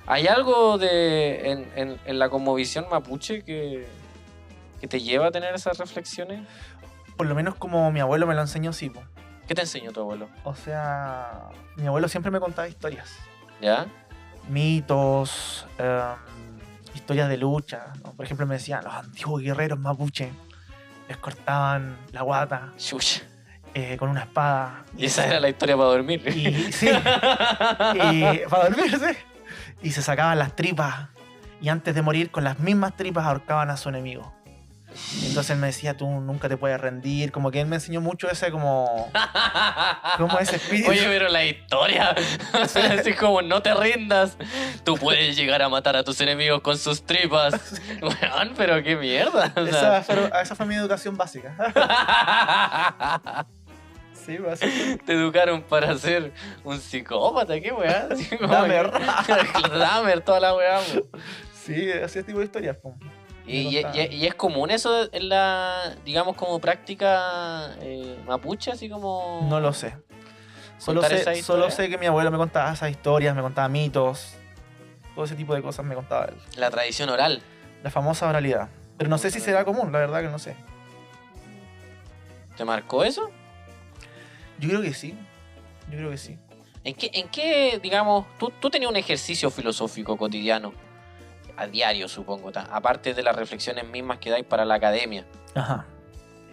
¿Hay algo en la cosmovisión mapuche que te lleva a tener esas reflexiones? Por lo menos como mi abuelo me lo enseñó, sí, po. ¿Qué te enseñó tu abuelo? O sea, mi abuelo siempre me contaba historias. ¿Ya? Mitos, historias de lucha, ¿no? Por ejemplo, me decían, los antiguos guerreros mapuche les cortaban la guata Chucha. con una espada. Y esa era la historia para dormir. Y sí, y para dormirse. Y se sacaban las tripas. Y antes de morir, con las mismas tripas ahorcaban a su enemigo. Entonces él me decía, tú nunca te puedes rendir. Como que él me enseñó mucho ese como ese espíritu. Oye, pero la historia, o sea, así como no te rindas, tú puedes llegar a matar a tus enemigos con sus tripas. Weón, pero qué mierda. O sea. Esa fue mi educación básica. Sí, básica. Te educaron para ser un psicópata, qué weá. Así como Dahmer. Dahmer, toda la weá. Po. Sí, ese tipo de historias. Po. Y es común eso en la, digamos, como práctica mapuche, así como. No lo sé. Solo ¿Contar esa sé, historia? solo sé que mi abuelo me contaba esas historias, me contaba mitos. Todo ese tipo de cosas me contaba él. La tradición oral. La famosa oralidad. Pero no sé si será común, la verdad que no sé. ¿Te marcó eso? Yo creo que sí. Yo creo que sí. ¿En qué digamos, tú tenías un ejercicio filosófico cotidiano, a diario, supongo, aparte de las reflexiones mismas que dais para la academia? Ajá.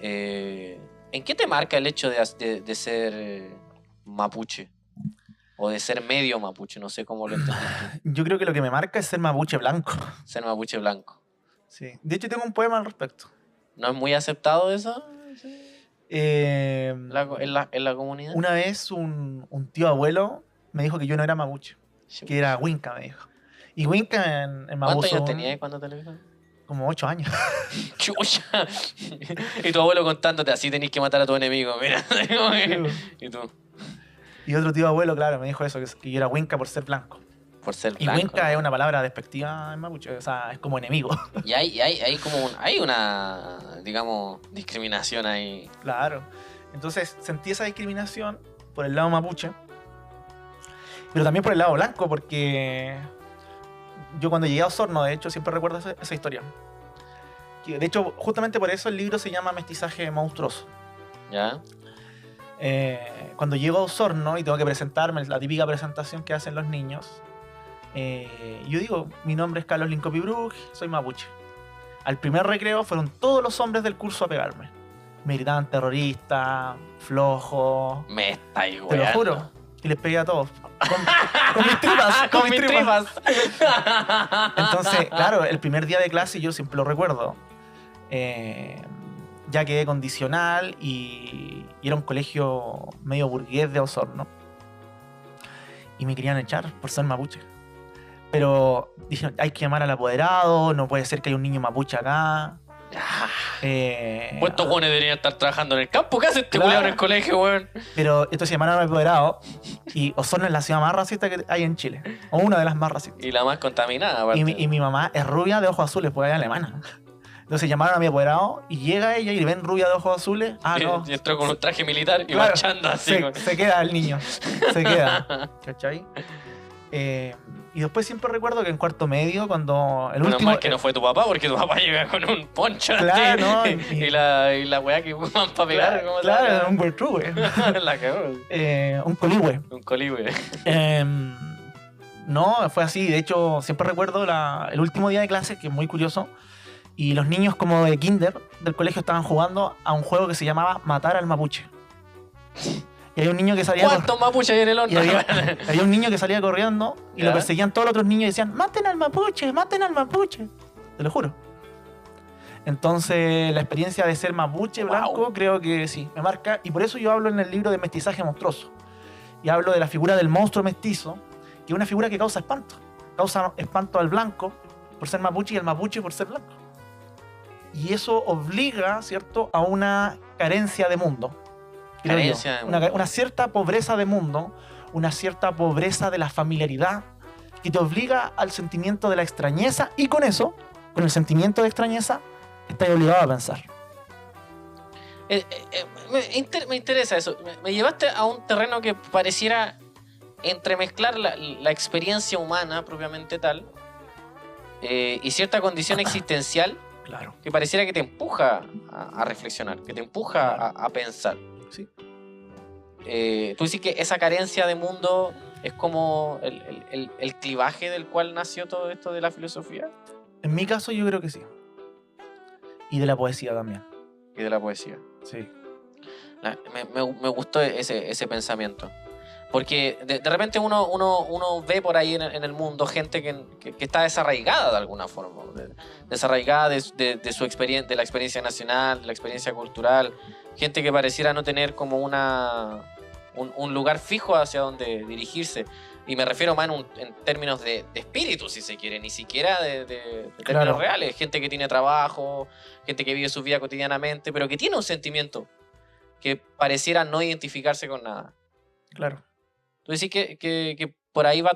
¿En qué te marca el hecho de ser mapuche? O de ser medio mapuche, no sé cómo lo entendiste. Yo creo que lo que me marca es ser mapuche blanco. Ser mapuche blanco. Sí. De hecho, tengo un poema al respecto. ¿No es muy aceptado eso en la comunidad? Una vez un tío abuelo me dijo que yo no era mapuche, que era Winca, me dijo. Y Winca en ¿Cuántos Mabuzo, años tenías cuando te lo dijo? como 8 años. ¡Chucha! Y tu abuelo contándote, así tenés que matar a tu enemigo, mira. Y tú, Y otro tío abuelo, claro, me dijo eso, que yo era Winca por ser blanco. por ser Y blanco. Winca ¿no? es una palabra despectiva en mapuche, o sea, es como enemigo. Y hay como hay una, digamos, discriminación ahí. Claro. Entonces sentí esa discriminación por el lado mapuche, pero también por el lado blanco, porque yo cuando llegué a Osorno, de hecho, siempre recuerdo esa historia. Que, de hecho, justamente por eso el libro se llama Mestizaje Monstruoso. ¿Ya? Cuando llego a Osorno y tengo que presentarme, la típica presentación que hacen los niños, yo digo, mi nombre es Carlos Lincopi Bruj, soy mapuche. Al primer recreo fueron todos los hombres del curso a pegarme. Me gritaban terrorista, flojo, Me estáis te lo weando. juro. Y les pegué a todos. Con mis tripas, Con mis tripas. Entonces, claro, el primer día de clase, yo siempre lo recuerdo, ya quedé condicional y era un colegio medio burgués de Osorno. Y me querían echar por ser mapuche. Pero dijeron, hay que llamar al apoderado, no puede ser que haya un niño mapuche acá. Pues estos jóvenes deberían estar trabajando en el campo. ¿Qué hace este Claro. culiao en el colegio, weón? Pero entonces llamaron al apoderado y Osorno es la ciudad más racista que hay en Chile. O una de las más racistas. Y la más contaminada, aparte. Y mi mamá es rubia de ojos azules, porque ella es alemana. Entonces llamaron a mi apoderado y llega ella y le ven rubia de ojos azules. Ah, no. Y entró con un traje militar y Claro, marchando así. se queda el niño. Se queda. ¿Cachai? Y después siempre recuerdo que en cuarto medio, cuando el Menos último. mal que no fue tu papá, porque tu papá llega con un poncho Claro, así, no, y la weá que ocupan para pegar. ¿Cómo se Claro, llama? un Bertrube. La cagó. Un coligüe. Un colibrí. No, fue así. De hecho, siempre recuerdo el último día de clase, que es muy curioso. Y los niños como de kinder del colegio estaban jugando a un juego que se llamaba Matar al Mapuche. Y había un niño que salía ¿Cuántos mapuches hay en el y horno? había un niño que salía corriendo y ¿Ya? lo perseguían todos los otros niños y decían, maten al mapuche, maten al mapuche. Te lo juro. Entonces, la experiencia de ser mapuche blanco, Wow. creo que sí, me marca. Y por eso yo hablo en el libro de Mestizaje Monstruoso. Y hablo de la figura del monstruo mestizo, que es una figura que causa espanto. Causa espanto al blanco por ser mapuche y al mapuche por ser blanco. Y eso obliga, ¿cierto?, a una carencia de mundo. Creo yo. Carencia de mundo. Una cierta pobreza de mundo, una cierta pobreza de la familiaridad, que te obliga al sentimiento de la extrañeza, y con eso, con el sentimiento de extrañeza, estás obligado a pensar. Me interesa eso. Me llevaste a un terreno que pareciera entremezclar la experiencia humana propiamente tal y cierta condición existencial Claro. que pareciera que te empuja a reflexionar, que te empuja a pensar. Sí. Tú dices que esa carencia de mundo es como el clivaje del cual nació todo esto de la filosofía En mi caso, yo creo que sí. Y de la poesía también. y de la poesía. Sí. Me gustó ese pensamiento. Porque de repente uno ve por ahí en el mundo gente que está desarraigada de alguna forma. Desarraigada de su experiencia, de la experiencia nacional, de la experiencia cultural. Gente que pareciera no tener como un lugar fijo hacia donde dirigirse. Y me refiero más en términos de espíritu, si se quiere, ni siquiera de términos Claro. reales. Gente que tiene trabajo, gente que vive su vida cotidianamente, pero que tiene un sentimiento que pareciera no identificarse con nada. Claro. Tú decís que por ahí va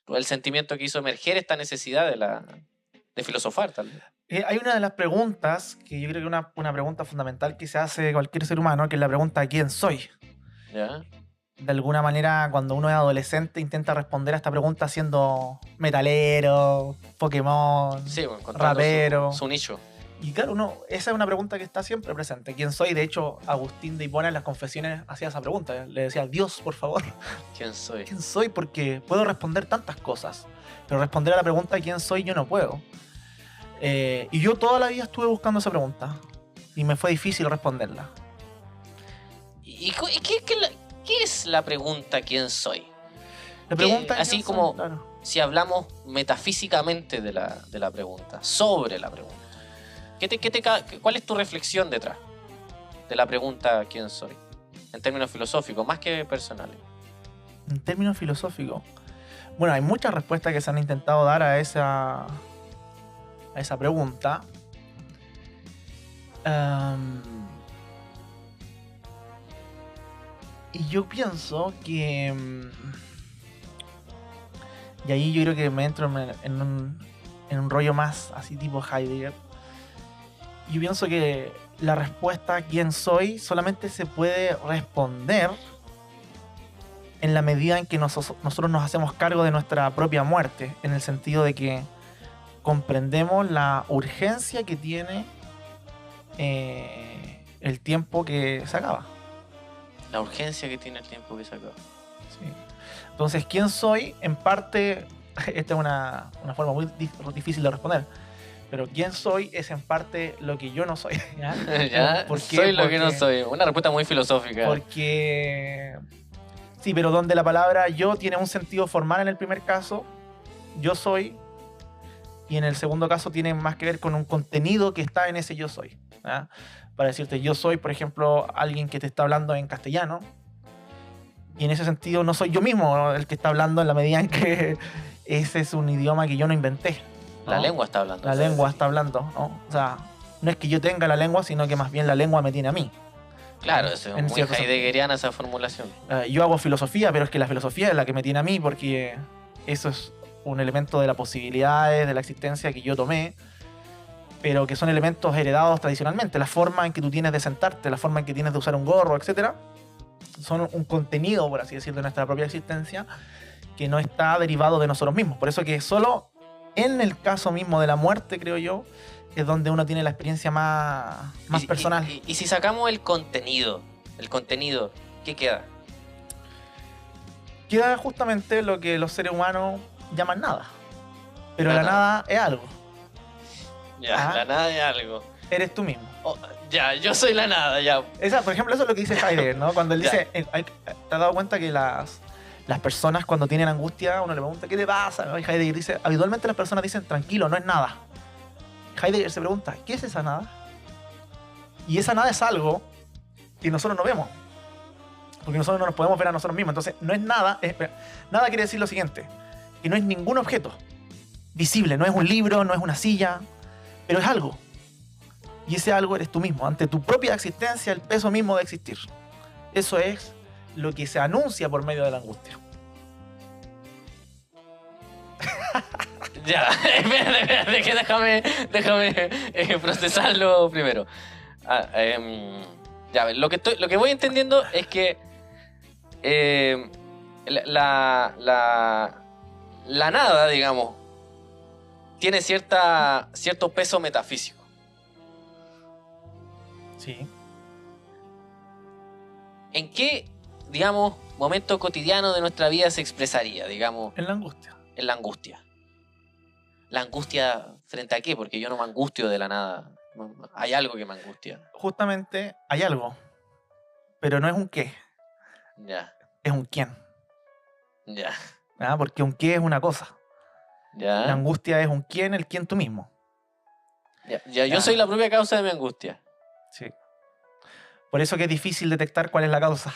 el sentimiento que hizo emerger esta necesidad de filosofar, tal vez. Hay una de las preguntas, que yo creo que es una pregunta fundamental que se hace cualquier ser humano, que es la pregunta ¿quién soy? ¿Ya? De alguna manera, cuando uno es adolescente, intenta responder a esta pregunta siendo metalero, Pokémon, Sí, bueno, encontrando rapero. su nicho. Y claro, esa es una pregunta que está siempre presente. ¿Quién soy? De hecho, Agustín de Hipona en las confesiones hacía esa pregunta. Le decía, Dios, por favor, ¿Quién soy? ¿quién soy? Porque puedo responder tantas cosas. Pero responder a la pregunta ¿quién soy? Yo no puedo. Y yo toda la vida estuve buscando esa pregunta. Y me fue difícil responderla. ¿Y qué es la pregunta ¿quién soy? La pregunta es así quién soy, como- claro. Si hablamos metafísicamente de la pregunta, sobre la pregunta. ¿Cuál es tu reflexión detrás de la pregunta ¿quién soy? En términos filosóficos, más que personales. En términos filosóficos. Bueno, hay muchas respuestas que se han intentado dar a esa pregunta. Y yo pienso que... y ahí yo creo que me entro en un rollo más así tipo Heidegger. Yo pienso que la respuesta ¿quién soy? Solamente se puede responder en la medida en que nosotros nos hacemos cargo de nuestra propia muerte, en el sentido de que comprendemos la urgencia que tiene el tiempo que se acaba. La urgencia que tiene el tiempo que se acaba. Sí. Entonces, ¿quién soy? En parte, esta es una forma muy difícil de responder, pero ¿quién soy? Es en parte lo que yo no soy. ¿Ya? ¿Ya? ¿Por qué? Soy lo que no Porque- soy. Una respuesta muy filosófica. Porque... Sí, pero donde la palabra yo tiene un sentido formal en el primer caso, yo soy, y en el segundo caso tiene más que ver con un contenido que está en ese yo soy. ¿Ya? Para decirte, yo soy, por ejemplo, alguien que te está hablando en castellano, y en ese sentido no soy yo mismo, ¿no?, el que está hablando, en la medida en que ese es un idioma que yo no inventé, ¿no? La lengua está hablando. La lengua está hablando, ¿no? O sea, no es que yo tenga la lengua, sino que más bien la lengua me tiene a mí. Claro, es En muy cierto heideggeriana esa formulación. Yo hago filosofía, pero es que la filosofía es la que me tiene a mí, porque eso es un elemento de las posibilidades de la existencia que yo tomé, pero que son elementos heredados tradicionalmente. La forma en que tú tienes de sentarte, la forma en que tienes de usar un gorro, etcétera, son un contenido, por así decirlo, de nuestra propia existencia que no está derivado de nosotros mismos. Por eso que solo en el caso mismo de la muerte, creo yo, es donde uno tiene la experiencia más personal. Y si sacamos el contenido, ¿qué queda? Queda justamente lo que los seres humanos llaman nada. Pero La la nada es algo. Ya, Ah. la nada de algo. Eres tú mismo. Oh, ya, yo soy la nada, ya. Por ejemplo, eso es lo que dice Heidegger, ¿no? Cuando él Ya. dice, ¿te has dado cuenta que las personas cuando tienen angustia, uno le pregunta, ¿qué te pasa? ¿No? Y Heidegger dice, habitualmente las personas dicen, tranquilo, no es nada. Heidegger se pregunta, ¿qué es esa nada? Y esa nada es algo que nosotros no vemos. Porque nosotros no nos podemos ver a nosotros mismos. Entonces, no es nada. Nada quiere decir lo siguiente, que no es ningún objeto visible, no es un libro, no es una silla, pero es algo. Y ese algo eres tú mismo, ante tu propia existencia, el peso mismo de existir. Eso es lo que se anuncia por medio de la angustia. Ya, espérate, que déjame procesarlo primero. Ya, lo que voy entendiendo es que la nada, digamos, tiene cierto peso metafísico. Sí. ¿En qué, digamos, momento cotidiano de nuestra vida se expresaría, digamos, En la angustia. en la angustia? ¿La angustia frente a qué? Porque yo no me angustio de la nada. Hay algo que me angustia. Justamente hay algo, pero no es un qué, Ya, es un quién. ya, ¿Ah? Porque un qué es una cosa. La ya. angustia es un quién, el quién tú mismo. Ya, yo soy la propia causa de mi angustia. Sí. Por eso que es difícil detectar cuál es la causa.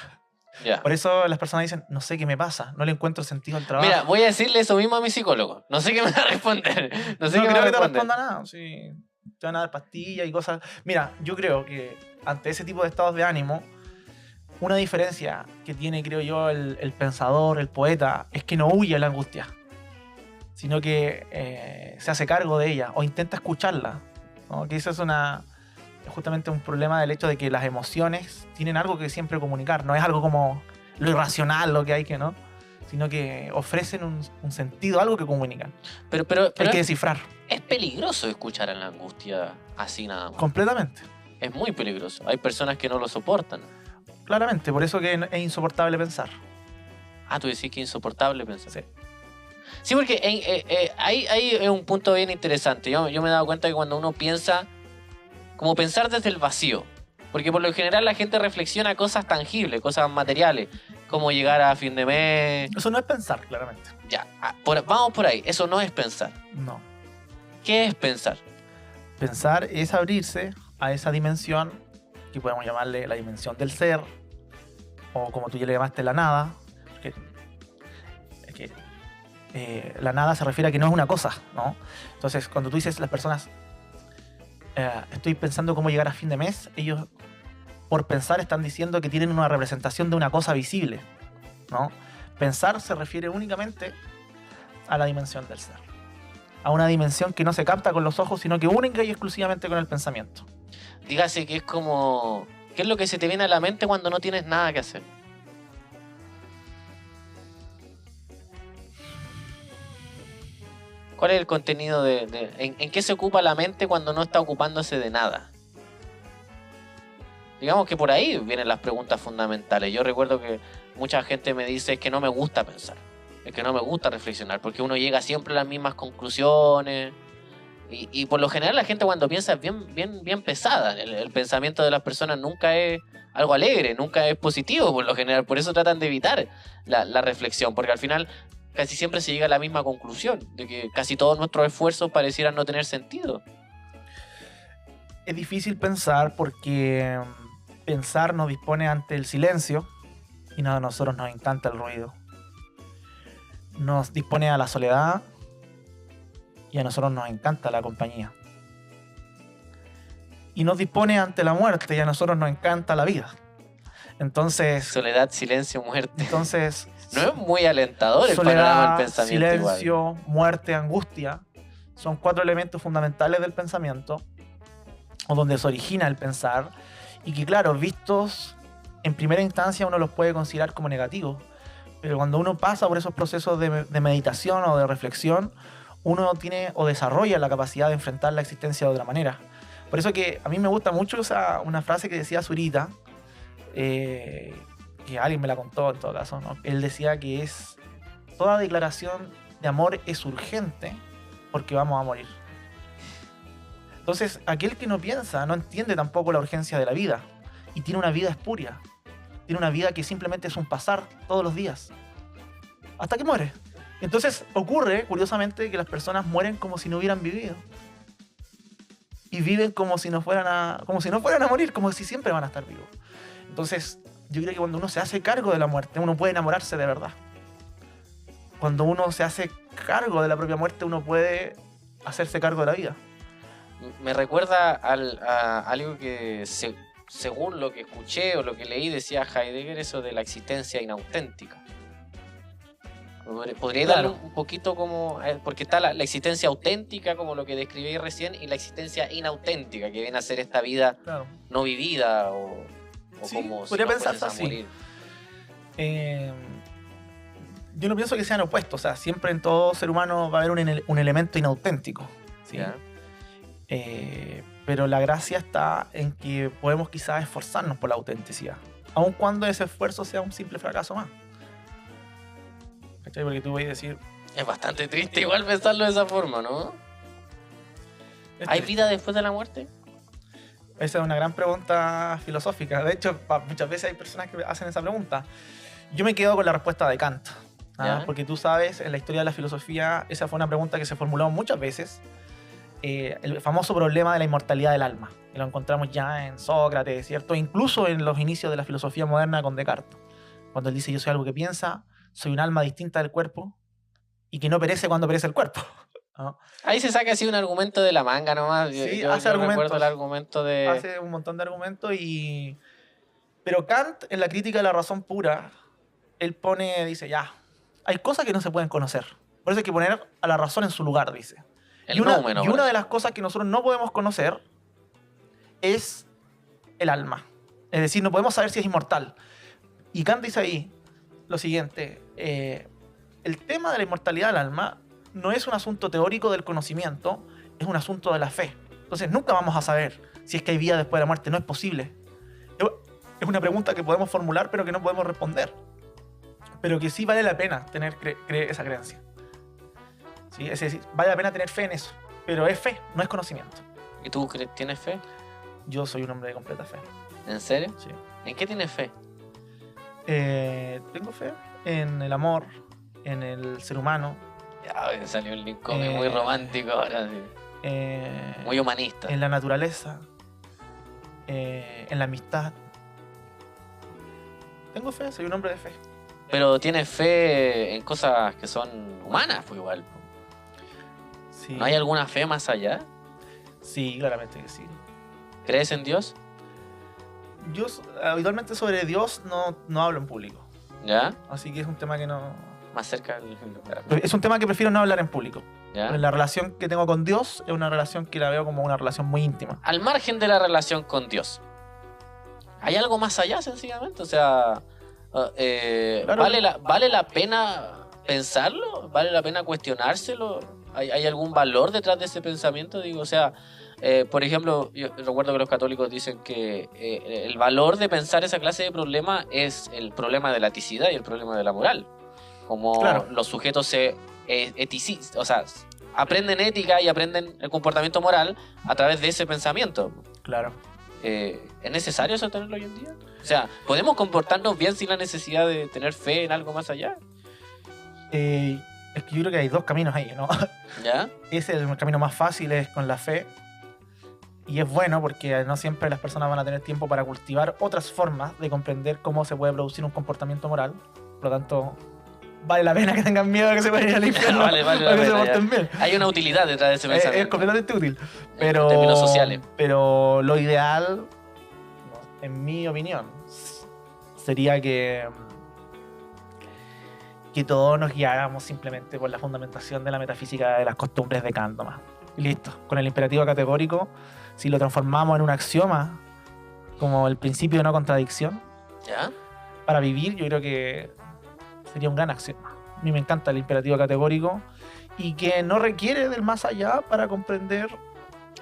Ya. Por eso las personas dicen, no sé qué me pasa, no le encuentro sentido al trabajo. Mira, voy a decirle eso mismo a mi psicólogo. No sé qué me va a responder. No sé no qué me creo va a que te responder. responda nada. Sí, te van a dar pastillas y cosas. Mira, yo creo que ante ese tipo de estados de ánimo, una diferencia que tiene, creo yo, el pensador, el poeta, es que no huye a la angustia, sino que se hace cargo de ella o intenta escucharla, ¿no? Que eso es justamente un problema del hecho de que las emociones tienen algo que siempre comunicar. No es algo como lo irracional, lo que hay que, ¿no? Sino que ofrecen un sentido, algo que comunican. Pero Hay que descifrar. es peligroso escuchar a la angustia así nada más. Completamente. Es muy peligroso. Hay personas que no lo soportan. Claramente, por eso que es insoportable pensar. Ah, tú decís que es insoportable pensar. Sí. Sí, porque ahí es un punto bien interesante. Yo me he dado cuenta que cuando uno piensa, como pensar desde el vacío, porque por lo general la gente reflexiona cosas tangibles, cosas materiales, como llegar a fin de mes. Eso no es pensar, claramente. Ya, vamos por ahí. Eso no es pensar. No. ¿Qué es pensar? Pensar es abrirse a esa dimensión que podemos llamarle la dimensión del ser, o como tú ya le llamaste, la nada. Porque es que la nada se refiere a que no es una cosa, ¿no? Entonces, cuando tú dices las personas, estoy pensando cómo llegar a fin de mes, ellos, por pensar, están diciendo que tienen una representación de una cosa visible, ¿no? Pensar se refiere únicamente a la dimensión del ser, a una dimensión que no se capta con los ojos, sino que única y exclusivamente con el pensamiento. Dígase que es como... ¿Qué es lo que se te viene a la mente cuando no tienes nada que hacer? ¿Cuál es el contenido en qué se ocupa la mente cuando no está ocupándose de nada? Digamos que por ahí vienen las preguntas fundamentales. Yo recuerdo que mucha gente me dice que no me gusta pensar, es que no me gusta reflexionar, porque uno llega siempre a las mismas conclusiones. Y por lo general la gente cuando piensa es bien pesada. El pensamiento de las personas nunca es algo alegre, nunca es positivo por lo general. Por eso tratan de evitar la reflexión, porque al final casi siempre se llega a la misma conclusión, de que casi todos nuestros esfuerzos parecieran no tener sentido. Es difícil pensar porque pensar nos dispone ante el silencio y a nosotros nos encanta el ruido. Nos dispone a la soledad y a nosotros nos encanta la compañía. Y nos dispone ante la muerte y a nosotros nos encanta la vida. Entonces... Soledad, silencio, muerte. Entonces... No es muy alentador el soledad, panorama del pensamiento. Silencio, igual. Muerte, angustia son 4 elementos fundamentales del pensamiento, o donde se origina el pensar, y que claro, vistos en primera instancia uno los puede considerar como negativos, pero cuando uno pasa por esos procesos de meditación o de reflexión, uno tiene o desarrolla la capacidad de enfrentar la existencia de otra manera. Por eso que a mí me gusta mucho una frase que decía Zurita, que alguien me la contó en todo caso, ¿no? Él decía que toda declaración de amor es urgente porque vamos a morir. Entonces, aquel que no piensa no entiende tampoco la urgencia de la vida y tiene una vida espuria. Tiene una vida que simplemente es un pasar todos los días hasta que muere. Entonces ocurre, curiosamente, que las personas mueren como si no hubieran vivido y viven como si no fueran a morir, como si siempre van a estar vivos. Entonces, yo creo que cuando uno se hace cargo de la muerte, uno puede enamorarse de verdad. Cuando uno se hace cargo de la propia muerte, uno puede hacerse cargo de la vida. Me recuerda a algo que, según lo que escuché o lo que leí, decía Heidegger, eso de la existencia inauténtica. ¿Podría darle un poquito como...? Porque está la existencia auténtica, como lo que describí recién, y la existencia inauténtica, que viene a ser esta vida no vivida o sí, como podría si pensarse así. Yo no pienso que sean opuestos. O sea, siempre en todo ser humano va a haber un elemento inauténtico, ¿sí? Pero la gracia está en que podemos quizás esforzarnos por la autenticidad, aun cuando ese esfuerzo sea un simple fracaso más. ¿Cachai? Porque tú vas a decir... Es bastante triste igual pensarlo de esa forma, ¿no? ¿Hay vida después de la muerte? Esa es una gran pregunta filosófica. De hecho, muchas veces hay personas que hacen esa pregunta. Yo me quedo con la respuesta de Kant. Porque tú sabes, en la historia de la filosofía, esa fue una pregunta que se formuló muchas veces. El famoso problema de la inmortalidad del alma. Y lo encontramos ya en Sócrates, ¿cierto? Incluso en los inicios de la filosofía moderna con Descartes. Cuando él dice, yo soy algo que piensa, soy un alma distinta del cuerpo y que no perece cuando perece el cuerpo. ¿No? Ahí se saca así un argumento de la manga nomás. Sí, yo recuerdo el argumento de... Hace un montón de argumentos Pero Kant, en la crítica de la razón pura, él dice, ya, hay cosas que no se pueden conocer. Por eso hay que poner a la razón en su lugar, dice. Y una de las cosas que nosotros no podemos conocer es el alma. Es decir, no podemos saber si es inmortal. Y Kant dice ahí lo siguiente. El tema de la inmortalidad del alma no es un asunto teórico del conocimiento, es un asunto de la fe. Entonces nunca vamos a saber si es que hay vida después de la muerte. No es posible. Es una pregunta que podemos formular pero que no podemos responder. Pero que sí vale la pena tener esa creencia. ¿Sí? Es decir, vale la pena tener fe en eso. Pero es fe, no es conocimiento. ¿Y tú tienes fe? Yo soy un hombre de completa fe. ¿En serio? Sí. ¿En qué tienes fe? Tengo fe en el amor, en el ser humano. Ya, salió el Lincoln muy romántico ahora, sí. Muy humanista. En la naturaleza, en la amistad. Tengo fe, soy un hombre de fe. Pero tienes fe en cosas que son humanas, pues igual. Sí. ¿No hay alguna fe más allá? Sí, claramente que sí. ¿Crees en Dios? Yo habitualmente sobre Dios no hablo en público. ¿Ya? Así que es un tema que no... Más cerca del... Es un tema que prefiero no hablar en público. ¿Ya? La relación que tengo con Dios es una relación que la veo como una relación muy íntima. Al margen de la relación con Dios, ¿hay algo más allá sencillamente? O sea, claro. ¿vale la pena pensarlo? ¿Vale la pena cuestionárselo? ¿Hay algún valor detrás de ese pensamiento? Digo, o sea, por ejemplo, yo recuerdo que los católicos dicen que el valor de pensar esa clase de problema es el problema de la eticidad y el problema de la moral. Como claro, los sujetos se o sea, aprenden ética y aprenden el comportamiento moral a través de ese pensamiento. Claro. ¿Es necesario eso tenerlo hoy en día? O sea, ¿podemos comportarnos bien sin la necesidad de tener fe en algo más allá? Es que yo creo que hay dos caminos ahí, ¿no? ¿Ya? El camino más fácil es con la fe. Y es bueno porque no siempre las personas van a tener tiempo para cultivar otras formas de comprender cómo se puede producir un comportamiento moral. Por lo tanto, vale la pena que tengan miedo de que se vayan ir al infierno. Vale para la que se pena, porten bien. Hay una utilidad detrás de ese Es pensamiento. completamente útil. En términos sociales. Pero lo ideal, en mi opinión, sería que todos nos guiáramos simplemente por la fundamentación de la metafísica de las costumbres de Kant nomás. Y listo. Con el imperativo categórico, si lo transformamos en un axioma, como el principio de no contradicción, ¿Ya? para vivir, yo creo que sería un gran axioma. A mí me encanta el imperativo categórico y que no requiere del más allá para comprender.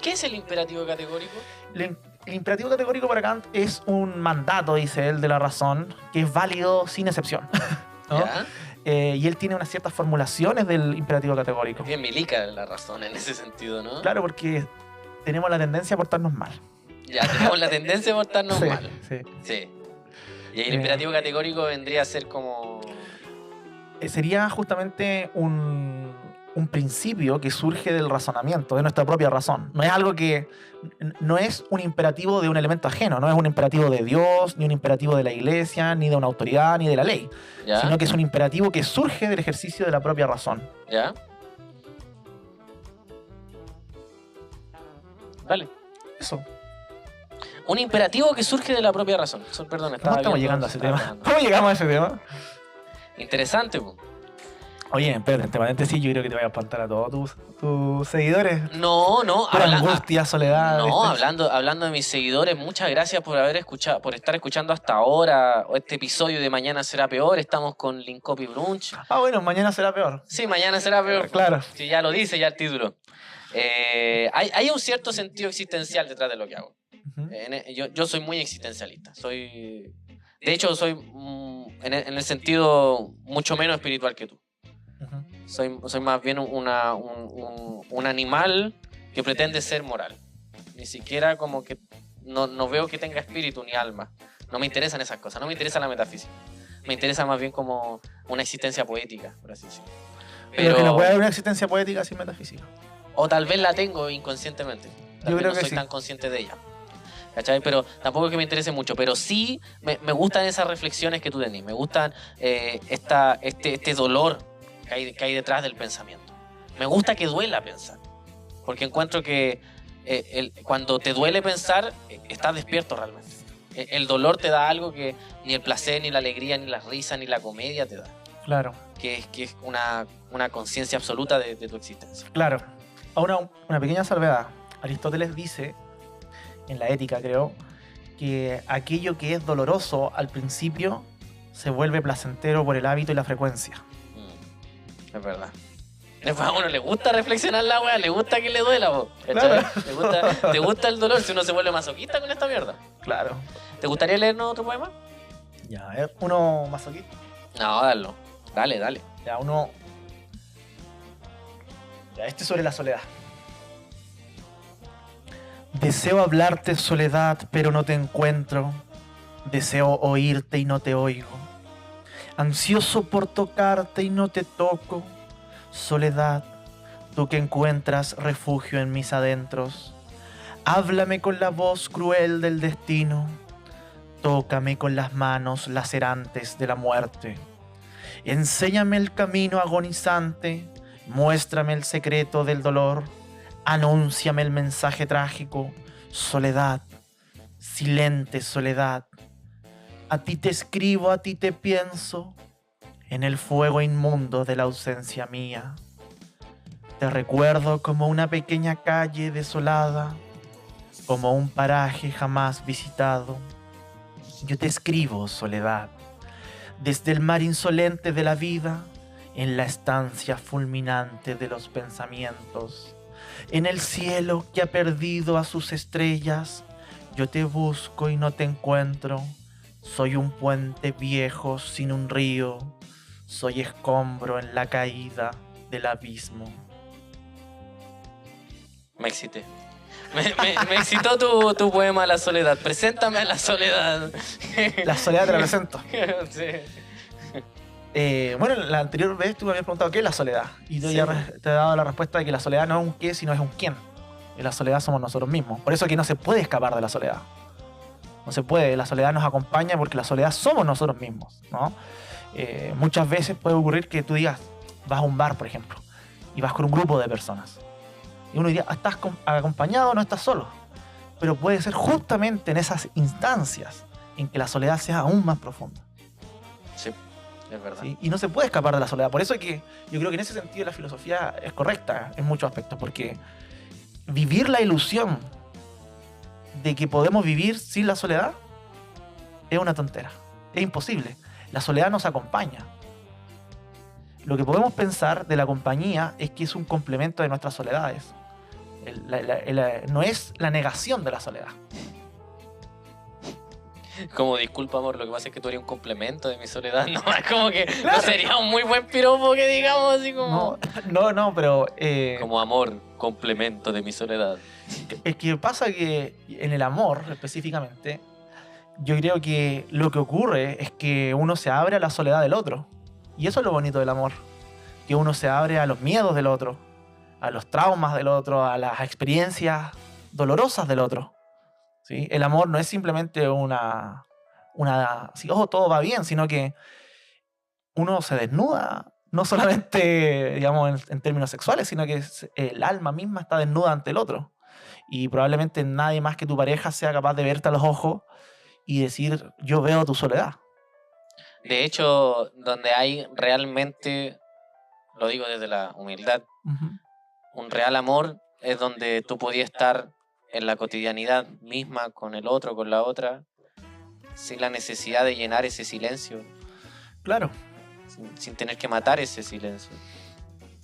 ¿Qué es el imperativo categórico? El imperativo categórico para Kant es un mandato, dice él, de la razón, que es válido sin excepción, ¿no? ¿Ya? Y él tiene unas ciertas formulaciones del imperativo categórico. Es bien milica la razón en ese sentido, ¿no? Claro, porque tenemos la tendencia a portarnos mal. Ya, tenemos la tendencia a portarnos Sí, mal. sí. Sí. Y el imperativo categórico vendría a ser como... Sería justamente un principio que surge del razonamiento, de nuestra propia razón. No es algo que... No es un imperativo de un elemento ajeno, no es un imperativo de Dios, ni un imperativo de la iglesia, ni de una autoridad, ni de la ley. ¿Ya? Sino que es un imperativo que surge del ejercicio de la propia razón. ¿Ya? Vale. Eso. Un imperativo que surge de la propia razón. Perdón, ¿Cómo estaba estamos viendo- llegando a ese estaba tema? mirando. ¿Cómo llegamos a ese tema? Interesante, po. Oye, espérate, entre paréntesis, yo creo que te voy a espantar a todos tus seguidores. No, Por habla- angustia, soledad. No, ¿viste? hablando de mis seguidores, muchas gracias por haber escuchado, por estar escuchando hasta ahora este episodio de Mañana Será Peor. Estamos con Linkopi Brunch. Bueno, mañana será peor. Sí, Mañana Será Peor. Claro. Sí, ya lo dice ya el título. Hay un cierto sentido existencial detrás de lo que hago. Ujú. Yo soy muy existencialista. De hecho, soy en el sentido mucho menos espiritual que tú. Ujú. Soy más bien un animal que pretende ser moral. Ni siquiera como que no veo que tenga espíritu ni alma. No me interesan esas cosas, no me interesa la metafísica. Me interesa más bien como una existencia poética, por así decirlo. Pero que no puede haber una existencia poética sin metafísica. O tal vez la tengo inconscientemente. Tal Yo vez creo no que soy sí. tan consciente de ella. ¿Cachai? Pero tampoco es que me interese mucho. Pero sí me gustan esas reflexiones que tú tenés. Me gustan este dolor que hay detrás del pensamiento. Me gusta que duela pensar. Porque encuentro que cuando te duele pensar, estás despierto realmente. El dolor te da algo que ni el placer, ni la alegría, ni la risa, ni la comedia te da. Claro, Que es una conciencia absoluta de tu existencia. claro. Ahora, una pequeña salvedad. Aristóteles dice, en la ética creo, que aquello que es doloroso al principio se vuelve placentero por el hábito y la frecuencia. Es verdad. Después a uno le gusta reflexionar la weá, le gusta que le duela, po, ¿cachai? Claro. Te gusta el dolor si uno se vuelve masoquista con esta mierda. Claro. ¿Te gustaría leernos otro poema? Ya, a ver, uno masoquista. No, dalo. Dale. Ya, uno... Ya, este es sobre la soledad. Deseo hablarte, soledad, pero no te encuentro. Deseo oírte y no te oigo. Ansioso por tocarte y no te toco. Soledad, tú que encuentras refugio en mis adentros. Háblame con la voz cruel del destino. Tócame con las manos lacerantes de la muerte. Enséñame el camino agonizante. Muéstrame el secreto del dolor. Anúnciame el mensaje trágico. Soledad, silente soledad. A ti te escribo, a ti te pienso, en el fuego inmundo de la ausencia mía. Te recuerdo como una pequeña calle desolada, como un paraje jamás visitado. Yo te escribo, soledad, desde el mar insolente de la vida, en la estancia fulminante de los pensamientos, en el cielo que ha perdido a sus estrellas. Yo te busco y no te encuentro. Soy un puente viejo sin un río. Soy escombro en la caída del abismo. Me excité. Me excitó tu poema La Soledad. Preséntame a la soledad. La soledad te la presento. Sí. Bueno, la anterior vez tú me habías preguntado qué es la soledad. Y yo Sí. ya te he dado la respuesta de que la soledad no es un qué, sino es un quién. Y la soledad somos nosotros mismos. Por eso que no se puede escapar de la soledad. No se puede. La soledad nos acompaña porque la soledad somos nosotros mismos, ¿no? Muchas veces puede ocurrir que tú digas, vas a un bar, por ejemplo, y vas con un grupo de personas. Y uno diría, ¿estás acompañado o no estás solo? Pero puede ser justamente en esas instancias en que la soledad sea aún más profunda. Sí, es verdad. ¿Sí? Y no se puede escapar de la soledad. Por eso es que yo creo que en ese sentido la filosofía es correcta en muchos aspectos, porque vivir la ilusión de que podemos vivir sin la soledad es una tontera. Es imposible. La soledad nos acompaña. Lo que podemos pensar de la compañía es que es un complemento de nuestras soledades. No es la negación de la soledad. Como disculpa, amor, lo que pasa es que tú eres un complemento de mi soledad. No, es como que no sería un muy buen piropo que digamos así como... No, pero... Como amor, complemento de mi soledad. Es que pasa que en el amor, específicamente, yo creo que lo que ocurre es que uno se abre a la soledad del otro. Y eso es lo bonito del amor. Que uno se abre a los miedos del otro, a los traumas del otro, a las experiencias dolorosas del otro. ¿Sí? El amor no es simplemente una sí, ojo, todo va bien, sino que uno se desnuda, no solamente, digamos, en términos sexuales, sino que el alma misma está desnuda ante el otro. Y probablemente nadie más que tu pareja sea capaz de verte a los ojos y decir, yo veo tu soledad. De hecho, donde hay realmente, lo digo desde la humildad, un real amor es donde tú podías estar en la cotidianidad misma con el otro, con la otra, sin la necesidad de llenar ese silencio. Claro. Sin tener que matar ese silencio.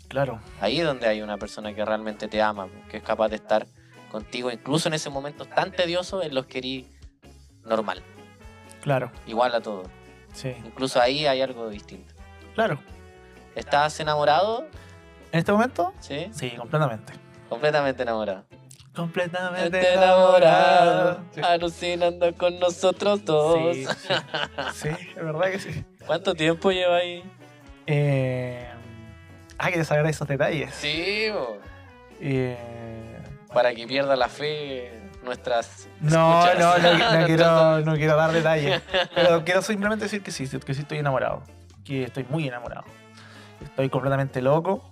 Claro. Ahí es donde hay una persona que realmente te ama, que es capaz de estar contigo, incluso en esos momentos tan tediosos en los que eres normal. Claro. Igual a todo. Sí. Incluso ahí hay algo distinto. Claro. ¿Estás enamorado? ¿En este momento? Sí. Sí, completamente. Completamente enamorado. Completamente enamorado. Sí. Alucinando con nosotros dos. Sí, sí. Sí, es verdad que sí. ¿Cuánto tiempo lleva ahí? Que saber esos detalles. Sí, para que pierda la fe nuestras No escuchas. no quiero dar detalles. Pero quiero simplemente decir que sí estoy enamorado. Que estoy muy enamorado. Estoy completamente loco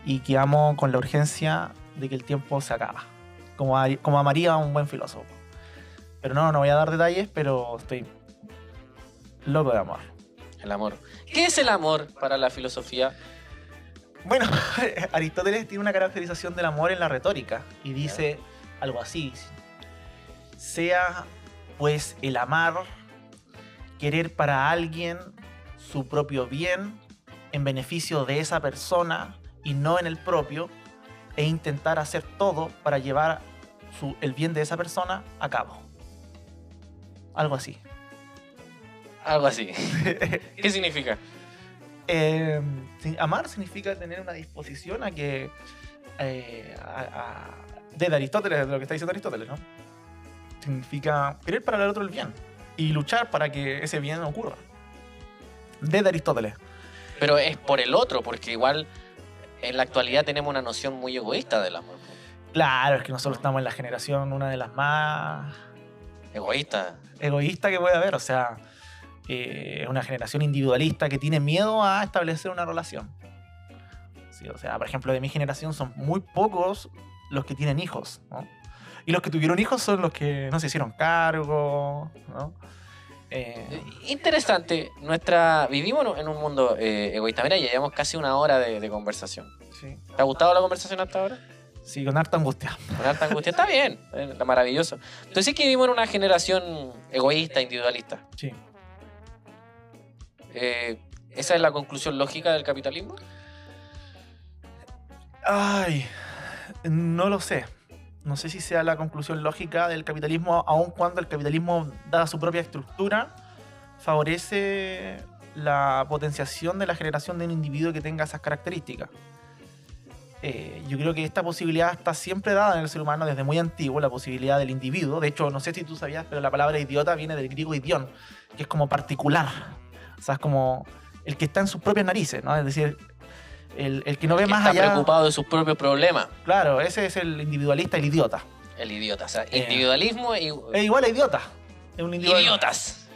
y que amo con la urgencia de que el tiempo se acaba. Como amaría un buen filósofo. Pero no voy a dar detalles, pero estoy loco de amor. El amor. ¿Qué es el amor para la filosofía? Bueno, Aristóteles tiene una caracterización del amor en la retórica y dice algo así. Sea, pues, el amar, querer para alguien su propio bien en beneficio de esa persona y no en el propio, e intentar hacer todo para llevar el bien de esa persona a cabo. Algo así. Algo así. ¿Qué significa? Amar significa tener una disposición a que... desde Aristóteles, de lo que está diciendo Aristóteles, ¿no? Significa querer para el otro el bien y luchar para que ese bien ocurra. Desde Aristóteles. Pero es por el otro, porque igual en la actualidad tenemos una noción muy egoísta del amor. Claro, es que nosotros estamos en la generación, una de las más Egoísta. egoísta que puede haber. O sea, es una generación individualista que tiene miedo a establecer una relación. Sí, o sea, por ejemplo, de mi generación son muy pocos los que tienen hijos, ¿no? Y los que tuvieron hijos son los que no se hicieron cargo, ¿no? Interesante. Vivimos en un mundo egoísta. Mira, ya llevamos casi una hora de conversación. Sí. ¿Te ha gustado la conversación hasta ahora? Sí, con harta angustia. Con harta angustia. Está bien, está maravilloso. Entonces sí que vivimos en una generación egoísta, individualista. Sí. ¿Esa es la conclusión lógica del capitalismo? Ay, no lo sé. No sé si sea la conclusión lógica del capitalismo, aun cuando el capitalismo, dada su propia estructura, favorece la potenciación de la generación de un individuo que tenga esas características. Yo creo que esta posibilidad está siempre dada en el ser humano desde muy antiguo, la posibilidad del individuo. De hecho, no sé si tú sabías, pero la palabra idiota viene del griego idión, que es como particular. O sea, es como el que está en sus propias narices, ¿no? Es decir, el que no ve Que más está allá. preocupado de sus propios problemas. Claro, ese es el individualista, el idiota. El idiota. O sea, individualismo y... Es igual a idiota. Es un Idiotas.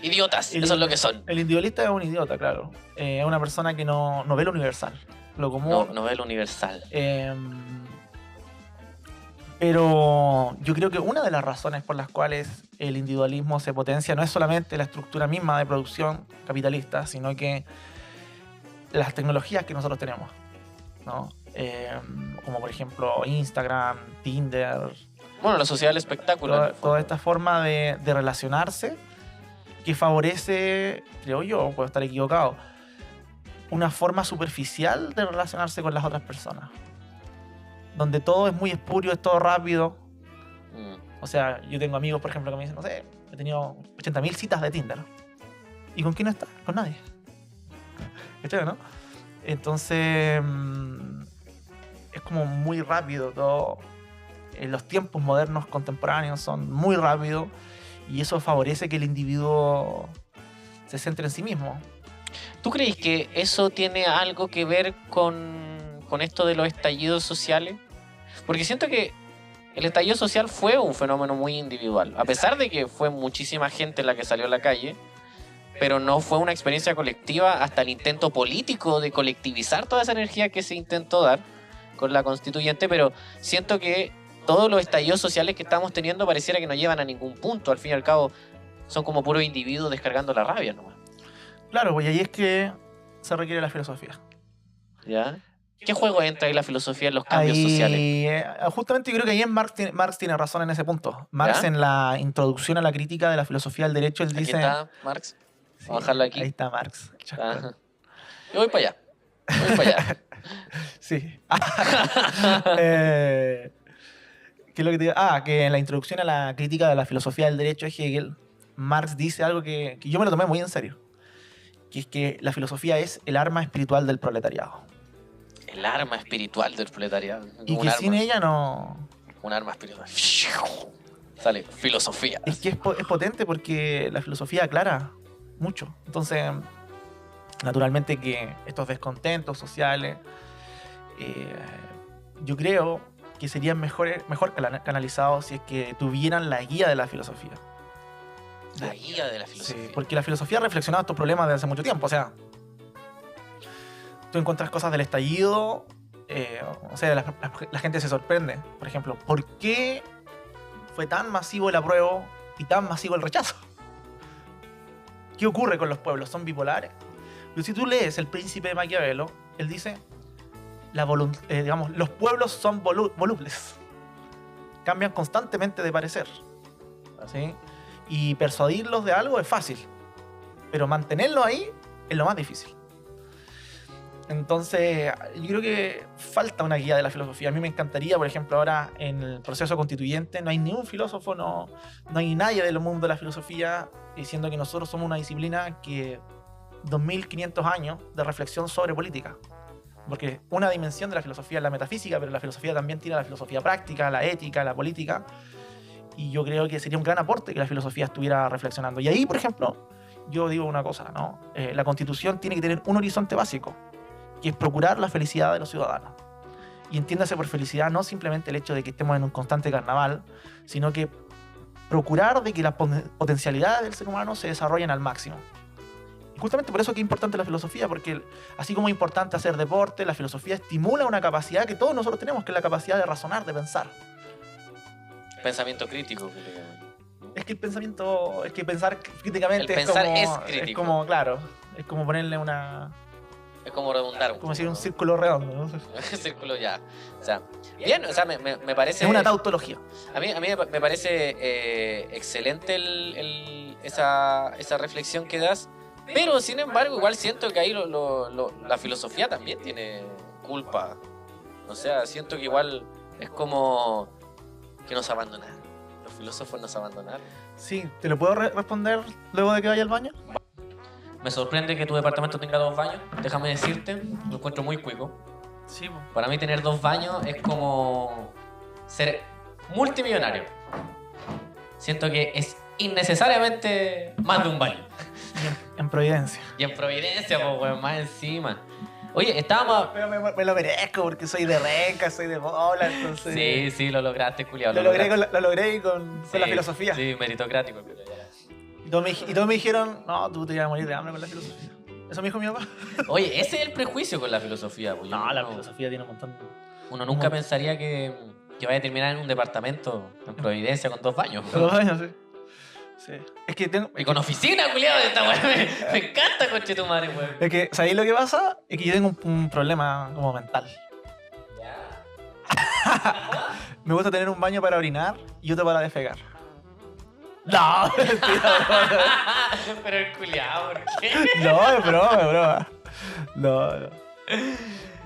Eso es lo que son. El individualista es un idiota, claro. Es una persona que no ve lo universal, lo común. No ve lo universal. Pero yo creo que una de las razones por las cuales el individualismo se potencia no es solamente la estructura misma de producción capitalista, sino que las tecnologías que nosotros tenemos, ¿no? Como por ejemplo Instagram, Tinder. Bueno, la sociedad del espectáculo. Toda esta forma de relacionarse que favorece, creo yo, puedo estar equivocado, una forma superficial de relacionarse con las otras personas. Donde todo es muy espurio, es todo rápido. O sea, yo tengo amigos, por ejemplo, que me dicen, no sé, he tenido 80.000 citas de Tinder. ¿Y con quién está? Con nadie. ¿Cachai, no? Entonces, es como muy rápido todo. Los tiempos modernos contemporáneos son muy rápidos y eso favorece que el individuo se centre en sí mismo. ¿Tú crees que eso tiene algo que ver con esto de los estallidos sociales? Porque siento que el estallido social fue un fenómeno muy individual, a pesar de que fue muchísima gente la que salió a la calle, pero no fue una experiencia colectiva hasta el intento político de colectivizar toda esa energía que se intentó dar con la constituyente, pero siento que todos los estallidos sociales que estamos teniendo pareciera que no llevan a ningún punto, al fin y al cabo son como puros individuos descargando la rabia nomás. Claro, pues ahí es que se requiere la filosofía. ¿Ya? ¿Qué juego entra ahí la filosofía en los cambios sociales? Justamente yo creo que ahí Marx tiene razón en ese punto. Marx, ¿ya?, en la introducción a la crítica de la filosofía del derecho, él dice... ¿Aquí está Marx? Vamos a dejarlo aquí. Ahí está Marx. Yo voy para allá. Sí. ¿Qué es lo que te digo? Que en la introducción a la crítica de la filosofía del derecho de Hegel, Marx dice algo que yo me lo tomé muy en serio. Que es que la filosofía es el arma espiritual del proletariado. El arma espiritual del proletariado. Y que sin ella no... Un arma espiritual. Sale, filosofía. Es que es potente porque la filosofía aclara mucho. Entonces, naturalmente que estos descontentos sociales, yo creo que serían mejor canalizados si es que tuvieran la guía de la filosofía. La guía de la filosofía. Sí, porque la filosofía ha reflexionado estos problemas desde hace mucho tiempo. O sea, tú encuentras cosas del estallido, o sea, la gente se sorprende. Por ejemplo, ¿por qué fue tan masivo el apruebo y tan masivo el rechazo? ¿Qué ocurre con los pueblos? ¿Son bipolares? Pero si tú lees El Príncipe de Maquiavelo, él dice, los pueblos son volubles. Cambian constantemente de parecer. ¿Sí? Y persuadirlos de algo es fácil, pero mantenerlo ahí es lo más difícil. Entonces, yo creo que falta una guía de la filosofía. A mí me encantaría, por ejemplo, ahora en el proceso constituyente no hay ni un filósofo, no hay nadie del mundo de la filosofía diciendo que nosotros somos una disciplina que 2500 años de reflexión sobre política. Porque una dimensión de la filosofía es la metafísica, pero la filosofía también tiene la filosofía práctica, la ética, la política. Y yo creo que sería un gran aporte que la filosofía estuviera reflexionando. Y ahí, por ejemplo, yo digo una cosa, ¿no? La Constitución tiene que tener un horizonte básico, que es procurar la felicidad de los ciudadanos. Y entiéndase por felicidad no simplemente el hecho de que estemos en un constante carnaval, sino que procurar de que las potencialidades del ser humano se desarrollen al máximo. Y justamente por eso que es importante la filosofía, porque así como es importante hacer deporte, la filosofía estimula una capacidad que todos nosotros tenemos, que es la capacidad de razonar, de pensar. Pensamiento crítico. Es que el pensamiento, es que pensar críticamente es crítico. Es como, claro, es como ponerle una... Es como redundar. Como decir un círculo redondo, ¿no? Círculo ya. O sea, bien, o sea, me parece... Es una tautología. A mí me parece excelente esa reflexión que das, pero sin embargo igual siento que ahí la filosofía también tiene culpa. O sea, siento que igual es como que nos abandonaron. Los filósofos nos abandonaron. Sí, ¿te lo puedo responder luego de que vaya al baño? Me sorprende que tu departamento tenga 2 baños. Déjame decirte, lo encuentro muy cuico. Sí, po. Para mí tener 2 baños es como ser multimillonario. Siento que es innecesariamente más de un baño. En Providencia. Y en Providencia, pues, weón, más encima. Oye, estábamos... Pero me lo merezco porque soy de Renca, soy de Bola, entonces... Sí, lo lograste, culiado. Lo logré con la filosofía. Sí, meritocrático. Pero ya. Y todos me dijeron, no, tú te ibas a morir de hambre con la filosofía. Eso me dijo mi papá. Oye, ese es el prejuicio con la filosofía. Pues. No, la filosofía tiene un montón de... Uno nunca pensaría que vaya a terminar en un departamento en Providencia con 2 baños. Con 2 años, sí. Sí. Es que tengo... Y con oficina, culiado. Esta weón me encanta, conche tu madre, weón. Es que, ¿sabéis lo que pasa? Es que yo tengo un problema como mental. Me gusta tener un baño para orinar y otro para defecar. No, mentira, Pero el culiado, ¿por qué? no, es broma. No.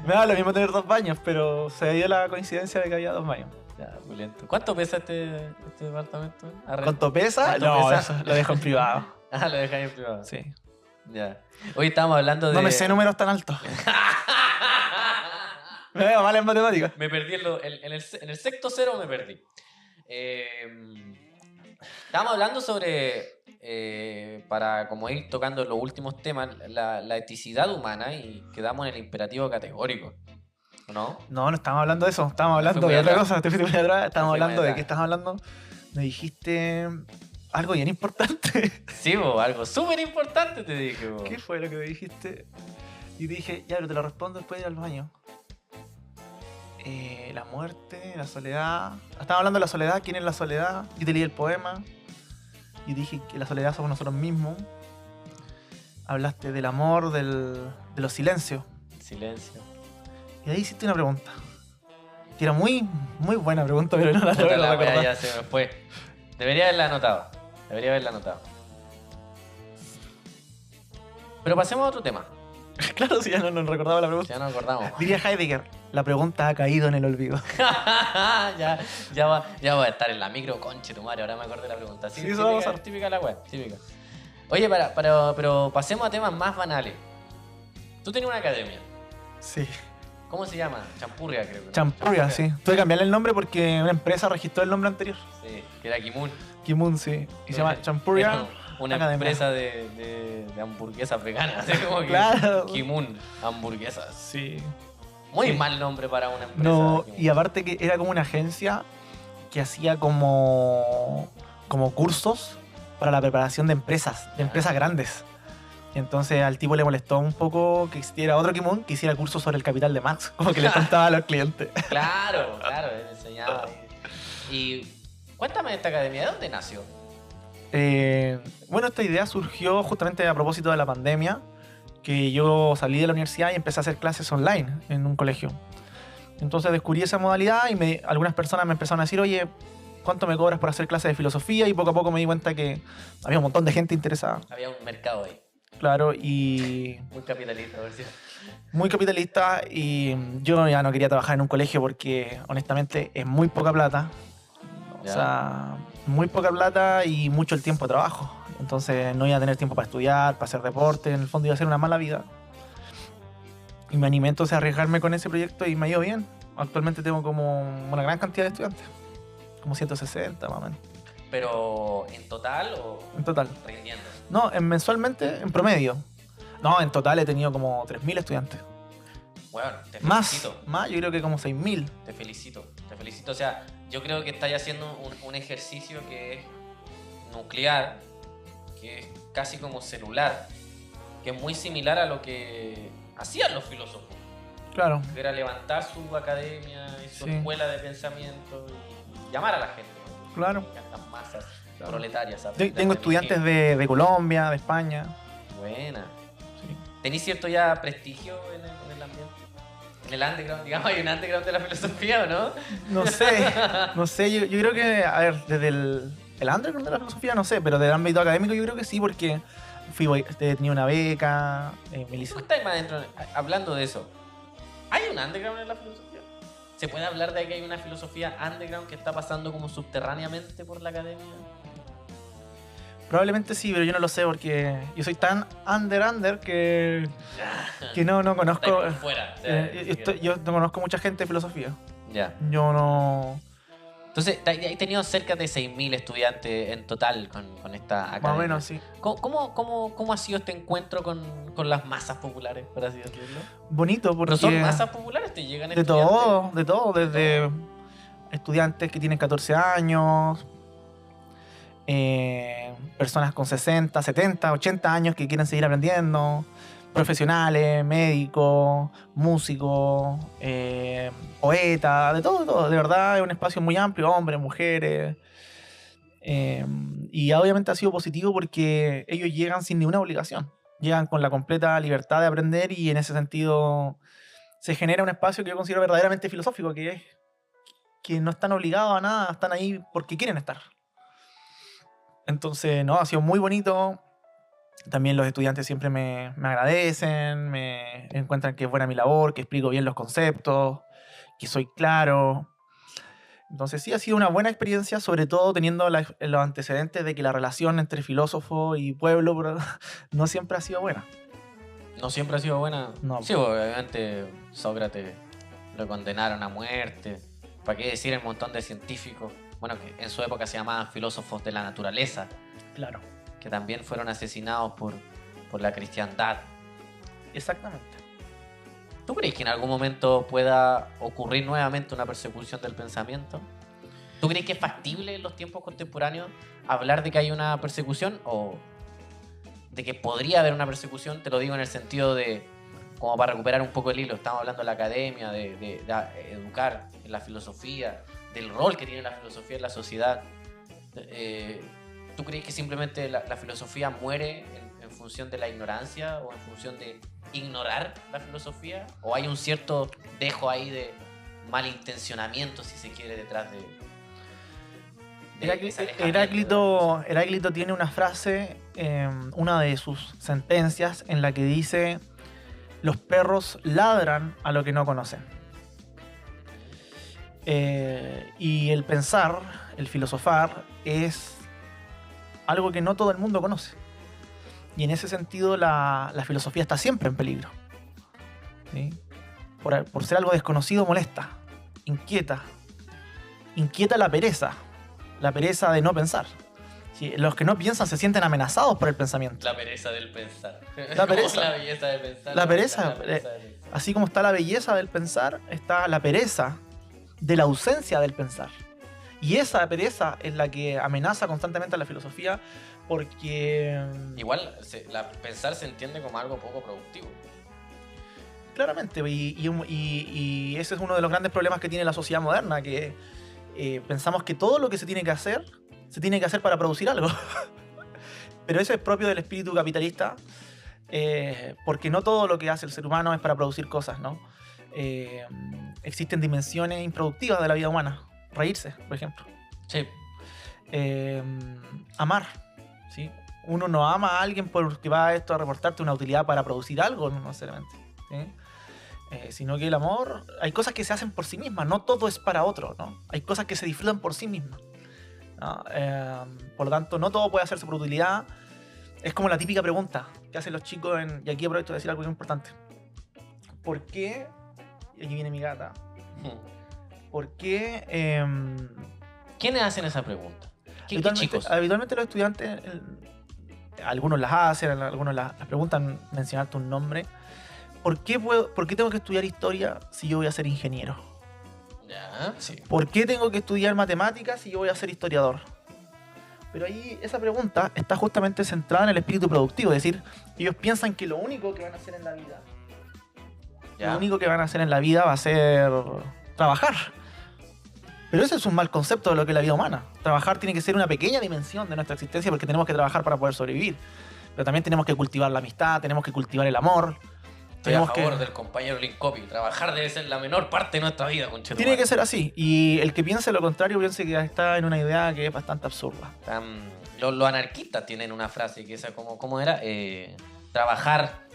Me da lo mismo tener 2 baños, pero se dio la coincidencia de que había 2 baños. Ya, muy lento. ¿Cuánto pesa este departamento? ¿Cuánto pesa? ¿Cuánto No, pesa? eso lo dejo en privado. Ah, lo dejáis en privado. Sí. Ya. Hoy estábamos hablando de... No me sé números tan altos. Me veo mal en matemáticas. Me perdí en el sexto cero, me perdí. Estábamos hablando sobre, para como ir tocando los últimos temas, la eticidad humana y quedamos en el imperativo categórico, ¿no? No estamos hablando de eso. Estábamos hablando Fue muy de otra atrás. cosa. Te fuiste muy atrás. Estábamos Fue muy hablando de atrás. qué estás hablando. Me dijiste algo bien importante. Sí, bo, algo súper importante te dije. Bo. ¿Qué fue lo que me dijiste? Y te dije, ya, pero te lo respondo después de ir al baño. La muerte, la soledad. Estaba hablando de la soledad. ¿Quién es la soledad? Yo te leí el poema. Y dije que la soledad somos nosotros mismos. Hablaste del amor, de los silencios. Silencio. Y ahí hiciste una pregunta. Que era muy, muy buena pregunta, pero no la Puta, logro la wea recordar. ya se me fue. Debería haberla anotado. Pero pasemos a otro tema. Claro, si ya no recordaba la pregunta. Ya nos acordamos. Diría Heidegger, la pregunta ha caído en el olvido. ya va a estar en la micro, conche tu madre, ahora me acordé de la pregunta. Sí, Sí, eso va a pasar. típica la web, típica. Oye, pero pasemos a temas más banales. Tú tenías una academia. Sí. ¿Cómo se llama? Champurria, creo. ¿No? Champurria, sí. Tuve que cambiarle el nombre porque una empresa registró el nombre anterior. Sí, que era Kimun. Kimun, sí. Y se llama Champurria. Era una Academia. empresa de hamburguesas veganas. Así como que Claro. Kimun, hamburguesas. Sí. Muy Sí. mal nombre para una empresa. No, Kimun. y aparte que era como una agencia que hacía como cursos para la preparación de empresas grandes. Y entonces al tipo le molestó un poco que existiera otro Kimun que hiciera cursos sobre el capital de Marx, como que le contaba a los clientes. Claro, él enseñaba. Y cuéntame de esta academia, ¿de dónde nació? Bueno, esta idea surgió justamente a propósito de la pandemia, que yo salí de la universidad y empecé a hacer clases online en un colegio. Entonces descubrí esa modalidad y algunas personas me empezaron a decir, oye, ¿cuánto me cobras por hacer clases de filosofía? Y poco a poco me di cuenta que había un montón de gente interesada. Había un mercado ahí, Claro, y muy capitalista, a ver si... muy capitalista, y yo ya no quería trabajar en un colegio porque honestamente es muy poca plata. Ya. O sea, muy poca plata y mucho el tiempo de trabajo. Entonces no iba a tener tiempo para estudiar, para hacer deporte, en el fondo iba a ser una mala vida. Y me animé entonces a arriesgarme con ese proyecto y me ha ido bien. Actualmente tengo como una gran cantidad de estudiantes, como 160 más o menos, Pero en total o en total. rindiendo. No, mensualmente, en promedio. No, en total he tenido como 3.000 estudiantes. Bueno, te Más, felicito. yo creo que como 6.000. Te felicito. O sea, yo creo que estáis haciendo un ejercicio que es nuclear, que es casi como celular, que es muy similar a lo que hacían los filósofos, Claro. que era levantar su academia y su Sí. escuela de pensamiento y llamar a la gente, ¿no? Claro. Estas masas Claro. proletarias. a Yo aprender tengo de estudiantes ingenio. de Colombia, de España. Buena. Sí. ¿Tenéis cierto ya prestigio en el ambiente? En el underground, digamos, hay un underground de la filosofía, ¿o no? No sé, yo creo que, a ver, desde el underground de la filosofía, no sé, pero del ámbito académico yo creo que sí, porque tenía una beca, me ¿Tú lic- estás más adentro? Hablando de eso, ¿hay un underground en la filosofía? ¿Se puede hablar de que hay una filosofía underground que está pasando como subterráneamente por la academia? Probablemente sí, pero yo no lo sé porque yo soy tan under que no Está conozco. por fuera. O sea, ni siquiera. Yo no conozco mucha gente de filosofía. Ya. Yo no. Entonces, he tenido cerca de 6.000 estudiantes en total con esta academia. Más o menos, sí. ¿Cómo ha sido este encuentro con las masas populares, por así decirlo? Bonito, porque... ¿Pero son masas populares? ¿Te llegan de estudiantes? de todo, desde estudiantes que tienen 14 años, personas con 60, 70, 80 años que quieren seguir aprendiendo, profesionales, médicos, músicos, poetas, de todo. De verdad es un espacio muy amplio, hombres, mujeres. Y obviamente ha sido positivo porque ellos llegan sin ninguna obligación. Llegan con la completa libertad de aprender y en ese sentido se genera un espacio que yo considero verdaderamente filosófico, que es que no están obligados a nada, están ahí porque quieren estar. Entonces, no, ha sido muy bonito. También los estudiantes siempre me agradecen, me encuentran que es buena mi labor, que explico bien los conceptos, que soy claro. Entonces sí, ha sido una buena experiencia, sobre todo teniendo los antecedentes de que la relación entre filósofo y pueblo no siempre ha sido buena. ¿No siempre ha sido buena? No. Sí, obviamente Sócrates lo condenaron a muerte. ¿Para qué decir el montón de científicos? Bueno, que en su época se llamaban filósofos de la naturaleza. Claro. Que también fueron asesinados por la cristiandad. Exactamente. ¿Tú crees que en algún momento pueda ocurrir nuevamente una persecución del pensamiento? ¿Tú crees que es factible en los tiempos contemporáneos hablar de que hay una persecución o de que podría haber una persecución? Te lo digo en el sentido de, como para recuperar un poco el hilo, estamos hablando de la academia, de educar en la filosofía, del rol que tiene la filosofía en la sociedad. ¿Tú crees que simplemente la filosofía muere en función de la ignorancia o en función de ignorar la filosofía? ¿O hay un cierto dejo ahí de malintencionamiento, si se quiere, detrás de Heráclito tiene una frase, una de sus sentencias, en la que dice: los perros ladran a lo que no conocen. Y el pensar, el filosofar, es algo que no todo el mundo conoce. Y en ese sentido la filosofía está siempre en peligro. ¿Sí? Por ser algo desconocido molesta, inquieta la pereza de no pensar. ¿Sí? Los que no piensan se sienten amenazados por el pensamiento. La pereza del pensar. La pereza. La belleza de pensar. La pereza. Así como está la belleza del pensar, está la pereza de la ausencia del pensar. Y esa pereza es la que amenaza constantemente a la filosofía, porque... Igual, pensar se entiende como algo poco productivo. Claramente, y ese es uno de los grandes problemas que tiene la sociedad moderna, que pensamos que todo lo que se tiene que hacer para producir algo. Pero eso es propio del espíritu capitalista, porque no todo lo que hace el ser humano es para producir cosas, ¿no? Existen dimensiones improductivas de la vida humana. Reírse, por ejemplo. Sí. Amar, ¿sí? Uno no ama a alguien porque va a reportarte una utilidad para producir algo, no necesariamente, ¿sí? Sino que el amor, hay cosas que se hacen por sí mismas, no todo es para otro, ¿no? Hay cosas que se disfrutan por sí mismas, ¿no? Por lo tanto, no todo puede hacerse por utilidad. Es como la típica pregunta que hacen los chicos, y aquí aprovecho de decir algo muy importante. ¿Por qué? Y aquí viene mi gata. ¿Por qué? ¿Quiénes hacen esa pregunta? ¿Qué chicos? Habitualmente los estudiantes, algunos las hacen, algunos las preguntan, mencionarte un nombre. ¿Por qué tengo que estudiar historia si yo voy a ser ingeniero? Ya, sí. ¿Por qué tengo que estudiar matemáticas si yo voy a ser historiador? Pero ahí esa pregunta está justamente centrada en el espíritu productivo, es decir, ellos piensan que lo único que van a hacer en la vida, va a ser trabajar. Pero ese es un mal concepto de lo que es la vida humana. Trabajar tiene que ser una pequeña dimensión de nuestra existencia, porque tenemos que trabajar para poder sobrevivir. Pero también tenemos que cultivar la amistad, tenemos que cultivar el amor. Estoy a favor del compañero Linkopi. Trabajar debe ser la menor parte de nuestra vida, conchetumare. Tiene que ser así. Y el que piense lo contrario, piense que está en una idea que es bastante absurda. Los anarquistas tienen una frase que esa ¿cómo era? Trabajar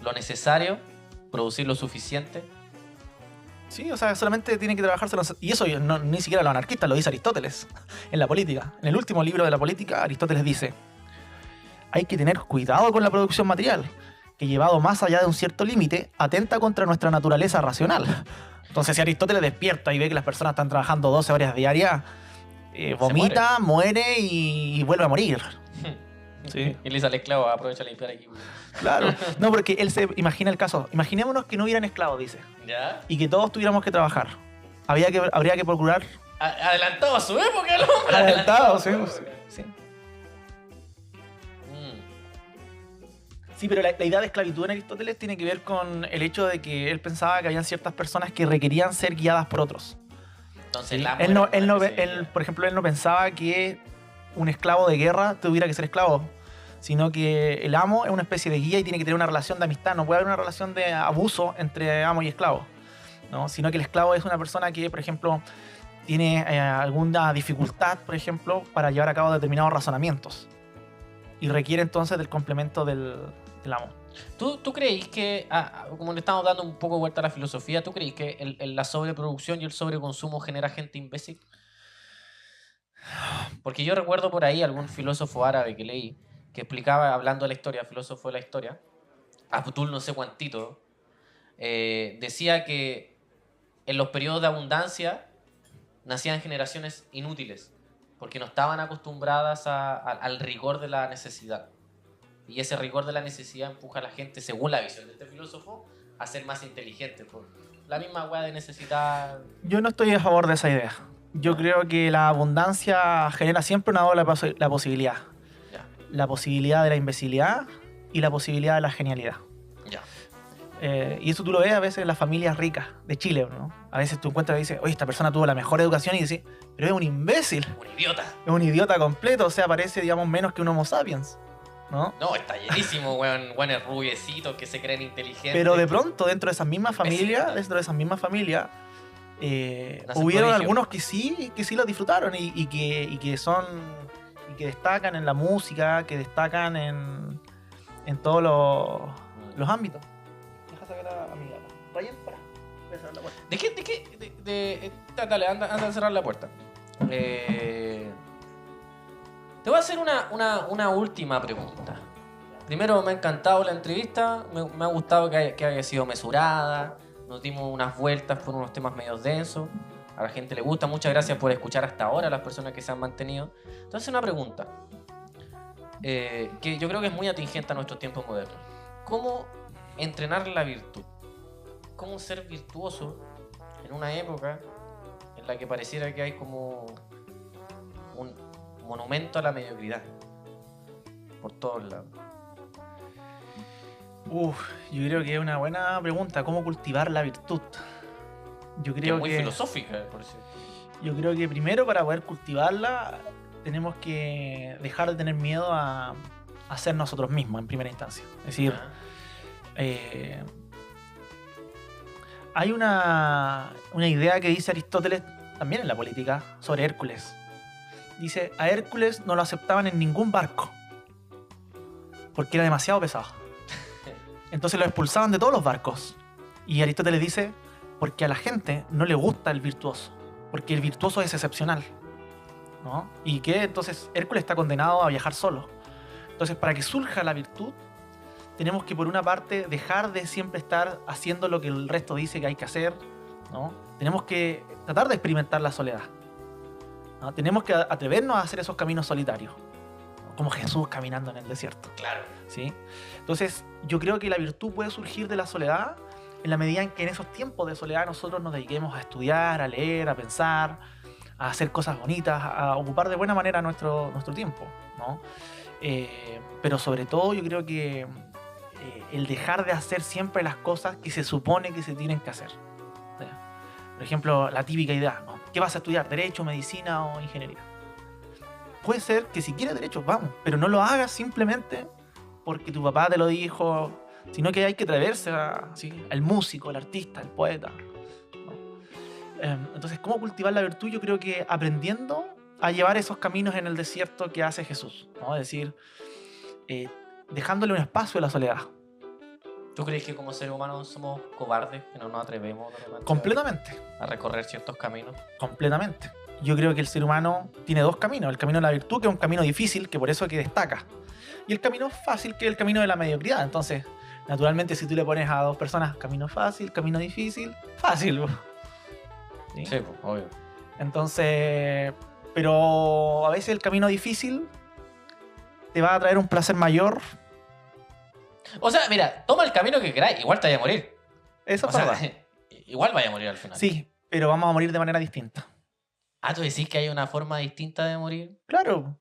lo necesario, producir lo suficiente. Sí, o sea, solamente tienen que trabajarse. Y eso ni siquiera los anarquistas, lo dice Aristóteles en la política. En el último libro de la política, Aristóteles dice: hay que tener cuidado con la producción material, que llevado más allá de un cierto límite, atenta contra nuestra naturaleza racional. Entonces, si Aristóteles despierta y ve que las personas están trabajando 12 horas diarias, vomita, muere y vuelve a morir. Sí. Y le dice al esclavo, aprovecha a limpiar aquí. Claro. No, porque él se imagina el caso. Imaginémonos que no hubieran esclavos, dice. ¿Ya? Y que todos tuviéramos que trabajar. Habría que procurar... Adelantado a su época, el hombre. Adelantado, sí. Sí, pero la idea de esclavitud en Aristóteles tiene que ver con el hecho de que él pensaba que había ciertas personas que requerían ser guiadas por otros. Entonces, ¿Sí? la Por ejemplo, él no pensaba que un esclavo de guerra tuviera que ser esclavo, sino que el amo es una especie de guía y tiene que tener una relación de amistad. No puede haber una relación de abuso entre amo y esclavo, ¿no? Sino que el esclavo es una persona que, por ejemplo, tiene alguna dificultad, por ejemplo, para llevar a cabo determinados razonamientos y requiere entonces del complemento del amo. ¿Tú creís que, como le estamos dando un poco vuelta a la filosofía, ¿tú creís que la sobreproducción y el sobreconsumo genera gente imbécil? Porque yo recuerdo por ahí algún filósofo árabe que leí que explicaba, hablando de la historia, filósofo de la historia, Abdul no sé cuantito, decía que en los periodos de abundancia nacían generaciones inútiles porque no estaban acostumbradas al rigor de la necesidad. Y ese rigor de la necesidad empuja a la gente, según la visión de este filósofo, a ser más inteligente. Por la misma hueá de necesidad. Yo no estoy a favor de esa idea. Yo creo que la abundancia genera siempre una doble posibilidad. Ya. La posibilidad de la imbecilidad y la posibilidad de la genialidad. Ya. Y eso tú lo ves a veces en las familias ricas de Chile, ¿no? A veces tú encuentras y dices, oye, esta persona tuvo la mejor educación y dices, pero es un imbécil. Un idiota. Es un idiota completo, o sea, parece, digamos, menos que un homo sapiens, ¿no? No, está llenísimo, weones rubiecitos que se creen inteligentes. Pero de pronto, dentro de esas mismas familias, hubieron algunos que sí lo disfrutaron y que destacan en la música, que destacan en todos los ámbitos. Deja sacar a mi gata. Ryan, para. Voy a cerrar la puerta. Dale, anda a cerrar la puerta. Te voy a hacer una última pregunta. Primero, me ha encantado la entrevista, me ha gustado que haya sido mesurada, nos dimos unas vueltas por unos temas medio densos, a la gente le gusta, muchas gracias por escuchar hasta ahora, a las personas que se han mantenido. Entonces, una pregunta, que yo creo que es muy atingente a nuestros tiempos modernos. ¿Cómo entrenar la virtud? ¿Cómo ser virtuoso en una época en la que pareciera que hay como un monumento a la mediocridad por todos lados? Yo creo que es una buena pregunta. ¿Cómo cultivar la virtud? Yo creo que es muy filosófica, por cierto. Yo creo que primero, para poder cultivarla, tenemos que dejar de tener miedo a ser nosotros mismos en primera instancia. Es decir, hay una idea que dice Aristóteles también en la política sobre Hércules. Dice, a Hércules no lo aceptaban en ningún barco porque era demasiado pesado. Entonces lo expulsaban de todos los barcos. Y Aristóteles dice, porque a la gente no le gusta el virtuoso, porque el virtuoso es excepcional, ¿no? Y que entonces Hércules está condenado a viajar solo. Entonces, para que surja la virtud, tenemos que, por una parte, dejar de siempre estar haciendo lo que el resto dice que hay que hacer, ¿no? Tenemos que tratar de experimentar la soledad, ¿no? Tenemos que atrevernos a hacer esos caminos solitarios, ¿no? Como Jesús caminando en el desierto. Claro. ¿Sí? Entonces, yo creo que la virtud puede surgir de la soledad en la medida en que en esos tiempos de soledad nosotros nos dediquemos a estudiar, a leer, a pensar, a hacer cosas bonitas, a ocupar de buena manera nuestro tiempo, ¿no? Pero sobre todo yo creo que el dejar de hacer siempre las cosas que se supone que se tienen que hacer. Por ejemplo, la típica idea, ¿no? ¿Qué vas a estudiar? ¿Derecho, medicina o ingeniería? Puede ser que si quieres derecho, vamos, pero no lo hagas simplemente porque tu papá te lo dijo, sino que hay que atreverse al músico, al artista, al poeta, ¿no? Entonces, ¿cómo cultivar la virtud? Yo creo que aprendiendo a llevar esos caminos en el desierto que hace Jesús, ¿no? Es decir, dejándole un espacio a la soledad. ¿Tú crees que como seres humanos somos cobardes, que no nos atrevemos completamente a recorrer ciertos caminos? Completamente. Yo creo que el ser humano tiene dos caminos. El camino de la virtud, que es un camino difícil, que por eso es que destaca. Y el camino fácil, que es el camino de la mediocridad. Entonces, naturalmente, si tú le pones a dos personas camino fácil, camino difícil, fácil. ¿sí? Sí, pues, obvio. Entonces, pero a veces el camino difícil te va a traer un placer mayor. O sea, mira, toma el camino que queráis, igual te vaya a morir. Eso O es sea, verdad. igual vaya a morir al final. Sí, pero vamos a morir de manera distinta. Ah, tú decís que hay una forma distinta de morir. Claro,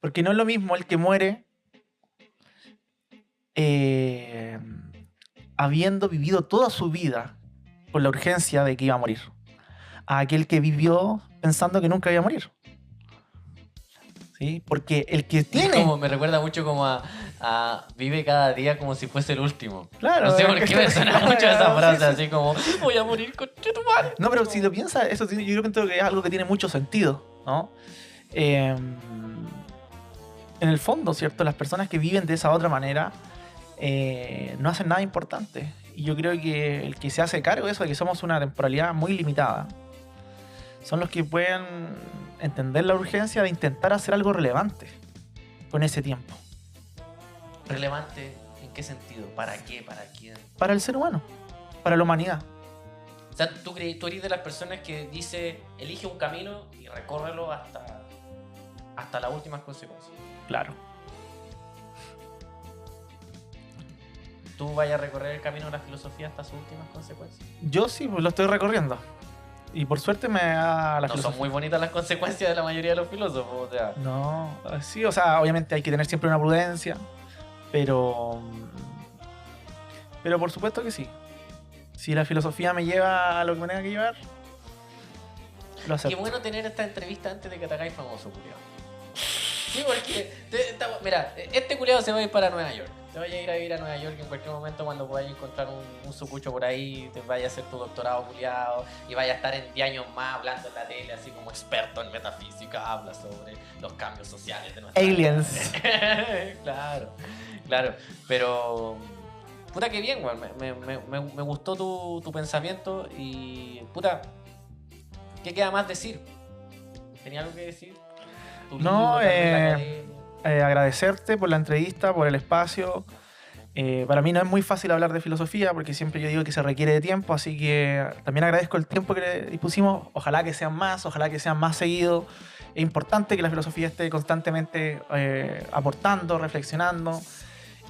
porque no es lo mismo el que muere habiendo vivido toda su vida con la urgencia de que iba a morir, a aquel que vivió pensando que nunca iba a morir. ¿Sí? Porque el que tiene... Como, me recuerda mucho como a vive cada día como si fuese el último. Claro, No sé por qué me suena mucho esa claro, frase, sí, sí. así como, voy a morir con tu madre. No, pero si lo piensas, eso yo creo que es algo que tiene mucho sentido, ¿no? En el fondo, ¿cierto? Las personas que viven de esa otra manera no hacen nada importante. Y yo creo que el que se hace cargo de eso, de que somos una temporalidad muy limitada, son los que pueden entender la urgencia de intentar hacer algo relevante con ese tiempo. ¿Relevante en qué sentido? ¿Para qué? ¿Para quién? Para el ser humano, para la humanidad. O sea, tú eres de las personas que dice, elige un camino y recórrelo hasta las últimas consecuencias. Claro. ¿Tú vayas a recorrer el camino de la filosofía hasta sus últimas consecuencias? Yo sí, pues lo estoy recorriendo. Y por suerte me da la No filosofía. son muy bonitas las consecuencias de la mayoría de los filósofos, o sea. No, sí, o sea, obviamente hay que tener siempre una prudencia, pero por supuesto que sí. Si la filosofía me lleva a lo que me tenga que llevar, lo acepto. Qué bueno tener esta entrevista antes de que te hagáis famoso, culiao. Sí, porque, mira, este culiao se va a ir para Nueva York. Te vaya a ir a vivir a Nueva York en cualquier momento cuando podáis encontrar un sucucho por ahí, te vaya a hacer tu doctorado culiao y vaya a estar en 10 años más hablando en la tele, así como experto en metafísica, habla sobre los cambios sociales de nuestra Aliens. Claro, pero puta que bien, weón, me gustó tu pensamiento y puta, ¿qué queda más decir? ¿Tenía algo que decir? ¿Tu No, libro, tal vez la academia? Agradecerte por la entrevista, por el espacio. Para mí no es muy fácil hablar de filosofía porque siempre yo digo que se requiere de tiempo, así que también agradezco el tiempo que le dispusimos. Ojalá que sean más seguidos. Es importante que la filosofía esté constantemente aportando, reflexionando,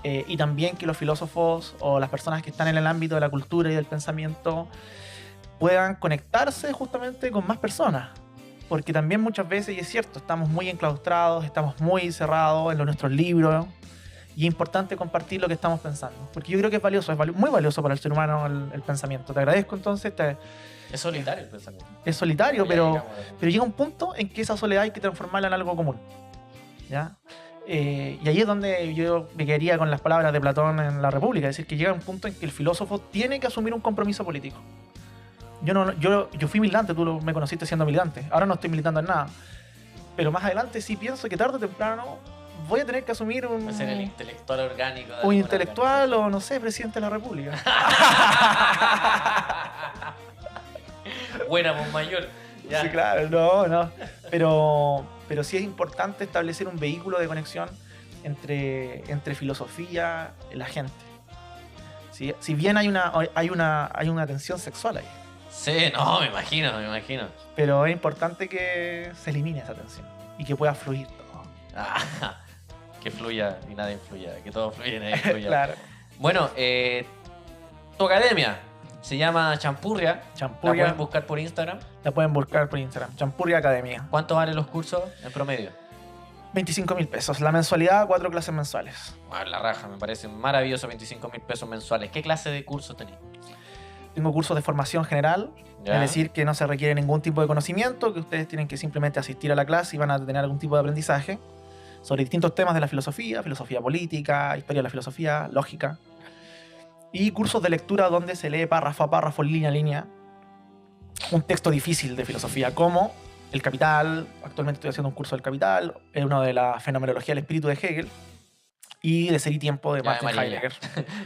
y también que los filósofos o las personas que están en el ámbito de la cultura y del pensamiento puedan conectarse justamente con más personas. Porque también muchas veces, y es cierto, estamos muy enclaustrados, estamos muy cerrados en nuestros libros, y es importante compartir lo que estamos pensando. Porque yo creo que es valioso, muy valioso para el ser humano el pensamiento. Te agradezco entonces. Es solitario el pensamiento. Es solitario, Ya pero llegamos a- llega un punto en que esa soledad hay que transformarla en algo común. ¿Ya? Y ahí es donde yo me quedaría con las palabras de Platón en La República, es decir, que llega un punto en que el filósofo tiene que asumir un compromiso político. Yo fui militante, me conociste siendo militante. Ahora no estoy militando en nada. Pero más adelante sí pienso que tarde o temprano voy a tener que asumir Va a ser el intelectual orgánico. de un alguna intelectual o, no sé, presidente de la República. organización. Buena, pues mayor. Ya. Sí, claro, no. Pero sí es importante establecer un vehículo de conexión entre filosofía y la gente. ¿Sí? Si bien hay una tensión sexual ahí, Sí, no, me imagino. pero es importante que se elimine esa tensión y que pueda fluir todo. Ah, que fluya y nada influya. Que todo fluya y nada influya. Claro. Bueno, tu academia se llama Champurria. La Champurria, pueden buscar por Instagram. la pueden buscar por Instagram. Champurria Academia. ¿Cuánto valen los cursos en promedio? 25.000 pesos. La mensualidad, 4 clases mensuales. Ah, la raja, me parece maravilloso, 25.000 pesos mensuales. ¿Qué clase de curso tenés? Tengo cursos de formación general, ¿Ya? es decir, que no se requiere ningún tipo de conocimiento, que ustedes tienen que simplemente asistir a la clase y van a tener algún tipo de aprendizaje sobre distintos temas de la filosofía política, historia de la filosofía, lógica. Y cursos de lectura donde se lee párrafo a párrafo, línea a línea, un texto difícil de filosofía, como El Capital. Actualmente estoy haciendo un curso del Capital, es uno de la fenomenología del espíritu de Hegel, y de Ser y Tiempo de Ya me Martin mareé. Heidegger.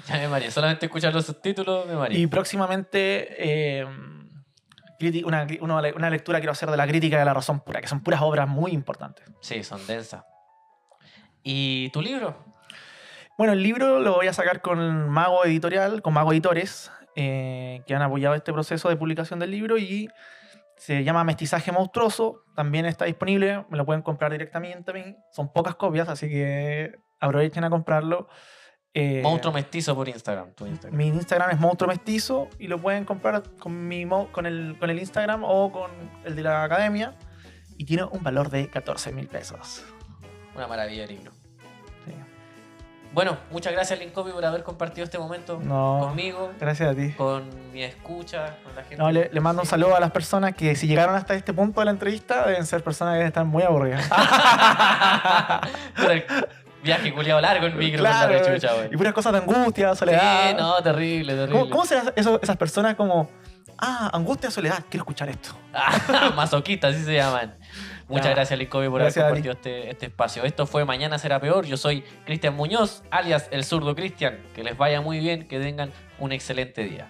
Ya me mareé. Solamente escuchar los subtítulos me mareé. Y próximamente una lectura quiero hacer de la crítica de la razón pura, que son puras obras muy importantes. Sí, son densas. ¿Y tu libro? Bueno, el libro lo voy a sacar con Mago Editorial, con Mago Editores, que han apoyado este proceso de publicación del libro, y Se llama Mestizaje Monstruoso. También está disponible. Me lo pueden comprar directamente a mí. Son pocas copias, así que aprovechen a comprarlo. Monstruo Mestizo por Instagram. Tu Instagram. Mi Instagram es Monstruo Mestizo y lo pueden comprar con el Instagram o con el de la academia. Y tiene un valor de 14.000 pesos. Una maravilla de libro. Sí. Bueno, muchas gracias, Linkopi, por haber compartido este momento conmigo, Gracias a ti. con mi escucha, con la gente. No, le mando un saludo a las personas que si llegaron hasta este punto de la entrevista deben ser personas que están muy aburridas. Por el viaje culiado largo en micro, Claro, con la rechucha, güey. y puras cosas de angustia, soledad. Sí, no, terrible, terrible. ¿Cómo serán esas personas como, angustia, soledad, quiero escuchar esto? Masoquistas, así se llaman. Muchas gracias, Linkopi, por haber Gracias a ti. compartido este espacio. Esto fue Mañana Será Peor. Yo soy Cristian Muñoz, alias El Zurdo Cristian. Que les vaya muy bien, que tengan un excelente día.